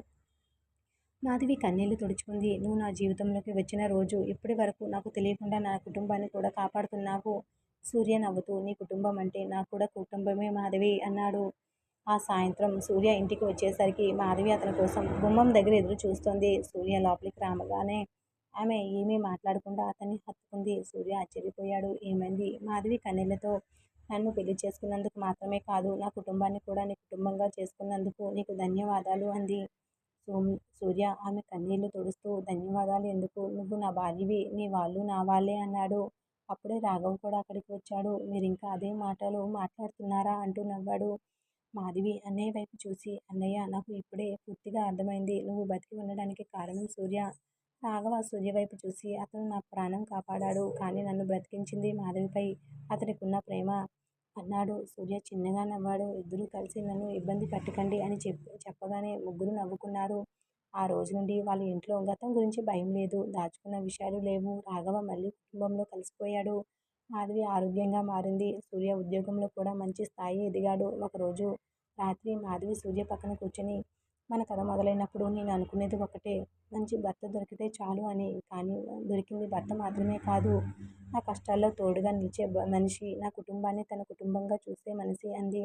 మాధవి కన్నీళ్లు తుడుచుకుంది. నువ్వు నా జీవితంలోకి వచ్చిన రోజు ఇప్పటి వరకు నాకు తెలియకుండా నా కుటుంబాన్ని కూడా కాపాడుతున్నావు. సూర్య నవ్వుతూ నీ కుటుంబం అంటే నాకు కూడా కుటుంబమే మాధవి అన్నాడు. ఆ సాయంత్రం సూర్య ఇంటికి వచ్చేసరికి మాధవి అతని కోసం గుమ్మం దగ్గర ఎదురు చూస్తోంది. సూర్య లోపలికి రాగానే ఆమె ఏమీ మాట్లాడకుండా అతన్ని హత్తుకుంది. సూర్య ఆశ్చర్యపోయాడు. ఏమైంది? మాధవి కన్నీళ్లతో నన్ను పెళ్లి చేసుకున్నందుకు మాత్రమే కాదు, నా కుటుంబాన్ని కూడా నీ కుటుంబంగా చేసుకున్నందుకు నీకు ధన్యవాదాలు అంది. సూర్య ఆమె కన్నీళ్లు తుడుస్తూ ధన్యవాదాలు ఎందుకు? నువ్వు నా భార్యవి, నీ వాళ్ళు నా వాళ్ళే అన్నాడు. అప్పుడే రాఘవ్ కూడా అక్కడికి వచ్చాడు. మీరింకా అదే మాటలు మాట్లాడుతున్నారా అంటూ నవ్వాడు. మాధవి అన్నయ్య వైపు చూసి అన్నయ్య, నాకు ఇప్పుడే పూర్తిగా అర్థమైంది. నువ్వు బతికి ఉండడానికి కారణం సూర్య. రాఘవ సూర్య వైపు చూసి అతను నా ప్రాణం కాపాడాడు. కానీ నన్ను బ్రతికించింది మాధవిపై అతనికున్న ప్రేమ అన్నాడు. సూర్య చిన్నగా నవ్వాడు. ఇద్దరూ కలిసి నన్ను ఇబ్బంది పెట్టకండి అని చెప్పగానే ముగ్గురు నవ్వుకున్నారు. ఆ రోజు నుండి వాళ్ళ ఇంట్లో గతం గురించి భయం లేదు. దాచుకున్న విషయాలు లేవు. రాఘవ మళ్ళీ కుటుంబంలో కలిసిపోయాడు. మాధవి ఆరోగ్యంగా మారింది. సూర్య ఉద్యోగంలో కూడా మంచి స్థాయి ఎదిగాడు. ఒకరోజు రాత్రి మాధవి సూర్య పక్కన కూర్చొని మన కథ మొదలైనప్పుడు నేను అనుకునేది ఒకటే, మంచి భర్త దొరికితే చాలు అని. కానీ దొరికింది భర్త మాత్రమే కాదు, నా కష్టాల్లో తోడుగా నిలిచే మనిషి, నా కుటుంబాన్ని తన కుటుంబంగా చూసే మనిషి అంది.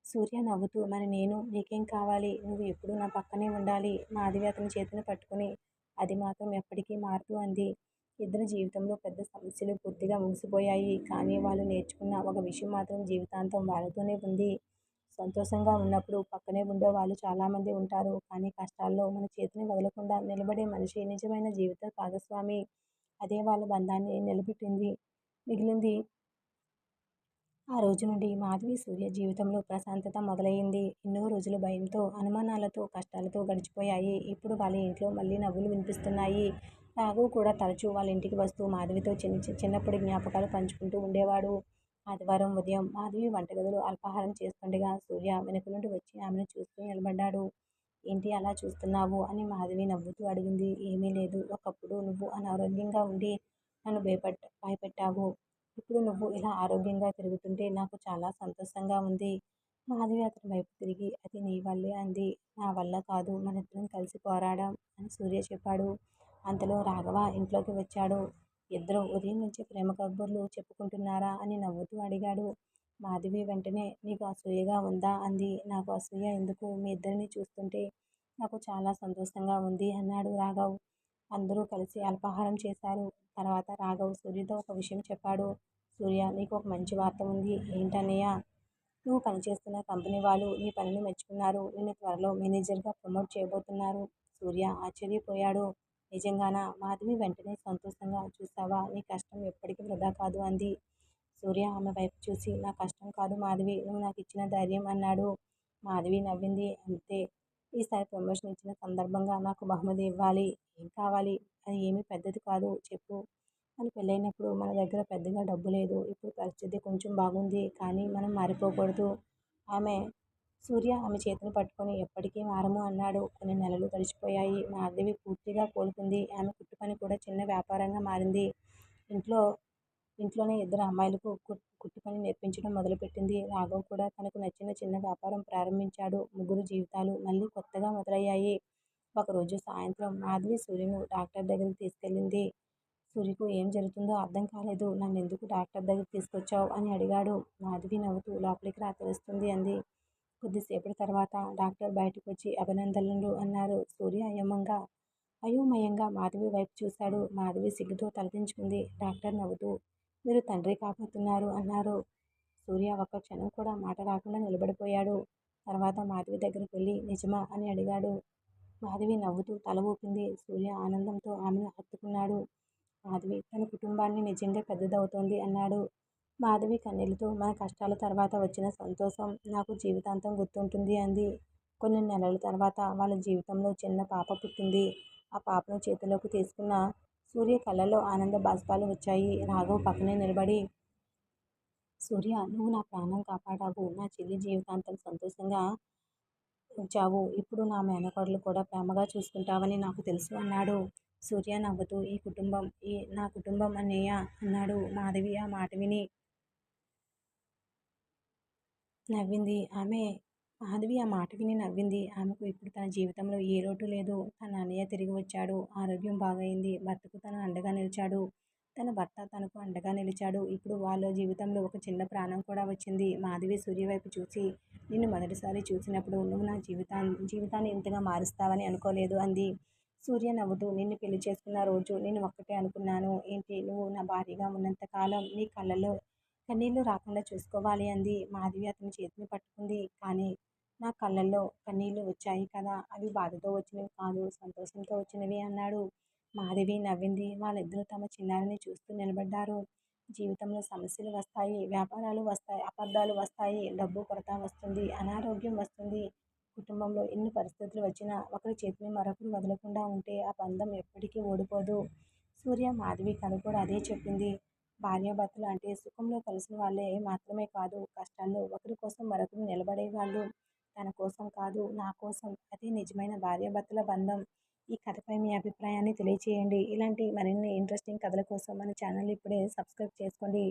సూర్య నవ్వుతూ మరి నేను నీకేం కావాలి? నువ్వు ఎప్పుడూ నా పక్కనే ఉండాలి. మాధవి అతని చేతిని పట్టుకుని అది మాత్రం ఎప్పటికీ మారదు అంది. ఇద్దరి జీవితంలో పెద్ద సమస్యలు పూర్తిగా ముగిసిపోయాయి. కానీ వాళ్ళు నేర్చుకున్న ఒక విషయం మాత్రం జీవితాంతం వాళ్ళతోనే ఉంది. సంతోషంగా ఉన్నప్పుడు పక్కనే ఉండే వాళ్ళు చాలామంది ఉంటారు. కానీ కష్టాల్లో మన చేతిని వదలకుండా నిలబడే మనిషి నిజమైన జీవిత భాగస్వామి. అదే వాళ్ళ బంధాన్ని నిలబెట్టింది మిగిలింది. ఆ రోజు నుండి మాధవి, సూర్య జీవితంలో ప్రశాంతత మొదలయ్యింది. ఎన్నో రోజులు భయంతో, అనుమానాలతో, కష్టాలతో గడిచిపోయాయి. ఇప్పుడు వాళ్ళ ఇంట్లో మళ్ళీ నవ్వులు వినిపిస్తున్నాయి. రాఘవ్ కూడా తరచూ వాళ్ళ ఇంటికి వస్తూ మాధవితో చిన్నప్పటి జ్ఞాపకాలు పంచుకుంటూ ఉండేవాడు. ఆదివారం ఉదయం మాధవి వంటగదిలో అల్పాహారం చేస్తుండగా సూర్య వెనుక నుండి వచ్చి ఆమెను చూస్తూ నిలబడ్డాడు. ఏంటి అలా చూస్తున్నావు అని మాధవి నవ్వుతూ అడిగింది. ఏమీ లేదు. ఒకప్పుడు నువ్వు అనారోగ్యంగా ఉండి నన్ను భయపెట్టావు. ఇప్పుడు నువ్వు ఇలా ఆరోగ్యంగా తిరుగుతుంటే నాకు చాలా సంతోషంగా ఉంది. మాధవి అతని వైపు తిరిగి అది నీ వల్లే అంది. నా వల్ల కాదు, మనిద్దరం కలిసి పోరాడాం అని సూర్య చెప్పాడు. అంతలో రాఘవ ఇంట్లోకి వచ్చాడు. ఇద్దరూ ఉదయం నుంచి ప్రేమ కబుర్లు చెప్పుకుంటున్నారా అని నవ్వుతూ అడిగాడు. మాధవి వెంటనే నీకు అసూయగా ఉందా అంది. నాకు అసూయ ఎందుకు? మీ ఇద్దరిని చూస్తుంటే నాకు చాలా సంతోషంగా ఉంది అన్నాడు రాఘవ్. అందరూ కలిసి అల్పాహారం చేశారు. తర్వాత రాఘవ్ సూర్యతో ఒక విషయం చెప్పాడు. సూర్య, నీకు ఒక మంచి వార్త ఉంది. ఏంటన్నయ్య? నువ్వు పనిచేస్తున్న కంపెనీ వాళ్ళు నీ పనిని మెచ్చుకున్నారు. నిన్ను త్వరలో మేనేజర్గా ప్రమోట్ చేయబోతున్నారు. సూర్య ఆశ్చర్యపోయాడు. నిజంగానా? మాధవి వెంటనే సంతోషంగా చూసావా, నీ కష్టం ఎప్పటికీ వృధా కాదు అంది. సూర్య ఆమె వైపు చూసి నా కష్టం కాదు మాధవి, నువ్వు నాకు ఇచ్చిన ధైర్యం అన్నాడు. మాధవి నవ్వింది. అంతే, ఈసారి ప్రమోషన్ ఇచ్చిన సందర్భంగా నాకు బహుమతి ఇవ్వాలి. ఏం కావాలి? అది ఏమీ పెద్దది కాదు, చెప్పు అని. పెళ్ళైనప్పుడు మన దగ్గర పెద్దగా డబ్బు లేదు. ఇప్పుడు పరిస్థితి కొంచెం బాగుంది. కానీ మనం మారిపోకూడదు. ఆమె సూర్య ఆమె చేతిని పట్టుకొని ఎప్పటికీ మారము అన్నాడు. కొన్ని నెలలు గడిచిపోయాయి. మాధవి పూర్తిగా కోలుకుంది. ఆమె కుట్టు పని కూడా చిన్న వ్యాపారంగా మారింది. ఇంట్లో ఇంట్లోనే ఇద్దరు అమ్మాయిలకు కుట్టు పని నేర్పించడం మొదలుపెట్టింది. రాఘవ్ కూడా తనకు నచ్చిన చిన్న వ్యాపారం ప్రారంభించాడు. ముగ్గురు జీవితాలు మళ్ళీ కొత్తగా మొదలయ్యాయి. ఒకరోజు సాయంత్రం మాధవి సూర్యను డాక్టర్ దగ్గరికి తీసుకెళ్ళింది. సూర్యకు ఏం జరుగుతుందో అర్థం కాలేదు. నన్నెందుకు డాక్టర్ దగ్గరికి తీసుకొచ్చావు అని అడిగాడు. మాధవి నవ్వుతూ లోపలికి రా, తెలుస్తుంది అంది. కొద్దిసేపటి తర్వాత డాక్టర్ బయటకు వచ్చి అభినందనలు అన్నారు. సూర్య అయోమయంగా మాధవి వైపు చూశాడు. మాధవి సిగ్గుతో తలదించుకుంది. డాక్టర్ నవ్వుతూ మీరు తండ్రి కాబోతున్నారు అన్నారు. సూర్య ఒక్క క్షణం కూడా మాట రాకుండా నిలబడిపోయాడు. తర్వాత మాధవి దగ్గరికి వెళ్ళి నిజమా అని అడిగాడు. మాధవి నవ్వుతూ తల ఊపింది. సూర్య ఆనందంతో ఆమెను హత్తుకున్నాడు. మాధవి తన కుటుంబాన్ని నిజంగా పెద్దదవుతోంది అన్నాడు. మాధవి కన్నీళ్లతో మన కష్టాల తర్వాత వచ్చిన సంతోషం నాకు జీవితాంతం గుర్తుంటుంది అంది. కొన్ని నెలల తర్వాత వాళ్ళ జీవితంలో చిన్న పాప పుట్టింది. ఆ పాపను చేతిలోకి తీసుకున్న సూర్య కళ్ళలో ఆనంద బాష్పాలు వచ్చాయి. రాఘవ్ పక్కనే నిలబడి సూర్య, నువ్వు నా ప్రాణం కాపాడావు. నా చెల్లి జీవితాంతం సంతోషంగా ఉంచావు. ఇప్పుడు నా మేనకోడలు కూడా ప్రేమగా చూసుకుంటావని నాకు తెలుసు అన్నాడు. సూర్య నవ్వుతూ నా కుటుంబం అన్నయ్య అన్నాడు. మాధవి ఆ మాట విని నవ్వింది. ఆమెకు ఇప్పుడు తన జీవితంలో ఏ లోటు లేదు. తన అన్నయ్య తిరిగి వచ్చాడు. ఆరోగ్యం బాగయింది. భర్తకు తను అండగా నిలిచాడు. తన భర్త తనకు అండగా నిలిచాడు. ఇప్పుడు వాళ్ళ జీవితంలో ఒక చిన్న ప్రాణం కూడా వచ్చింది. మాధవి సూర్య వైపు చూసి నిన్ను మొదటిసారి చూసినప్పుడు నువ్వు నా జీవితాన్ని ఇంతగా మారుస్తావని అనుకోలేదు అంది. సూర్య నవ్వుతూ నిన్ను పెళ్లి చేసుకున్న రోజు నేను ఒక్కటే అనుకున్నాను. ఏంటి? నువ్వు నా భార్యగా ఉన్నంత కాలం నీ కళ్ళలో కన్నీళ్లు రాకుండా చూసుకోవాలి అంది. మాధవి అతని చేతిని పట్టుకుంది. కానీ నా కళ్ళల్లో కన్నీళ్లు వచ్చాయి కదా, అవి బాధతో వచ్చినవి కాదు, సంతోషంతో వచ్చినవి అన్నాడు. మాధవి నవ్వింది. వాళ్ళిద్దరూ తమ చిన్నారిని చూస్తూ నిలబడ్డారు. జీవితంలో సమస్యలు వస్తాయి, వ్యాపారాలు వస్తాయి, అబద్ధాలు వస్తాయి, డబ్బు కొరత వస్తుంది, అనారోగ్యం వస్తుంది. కుటుంబంలో ఎన్ని పరిస్థితులు వచ్చినా ఒకరి చేతిని మరొకరు వదలకుండా ఉంటే ఆ బంధం ఎప్పటికీ ఓడిపోదు. సూర్య మాధవి కథ కూడా అదే చెప్పింది. భార్యాభర్తలు అంటే సుఖంలో కలిసిన వాళ్ళే మాత్రమే కాదు, కష్టాల్లో ఒకరి కోసం మరొకరు నిలబడేవాళ్ళు. తన కోసం కాదు, నా కోసం. అదే నిజమైన భార్యాభర్తల బంధం. ఈ కథపై మీ అభిప్రాయాన్ని తెలియచేయండి. ఇలాంటి మరిన్ని ఇంట్రెస్టింగ్ కథల కోసం మన ఛానల్ ఇప్పుడే సబ్స్క్రైబ్ చేసుకోండి.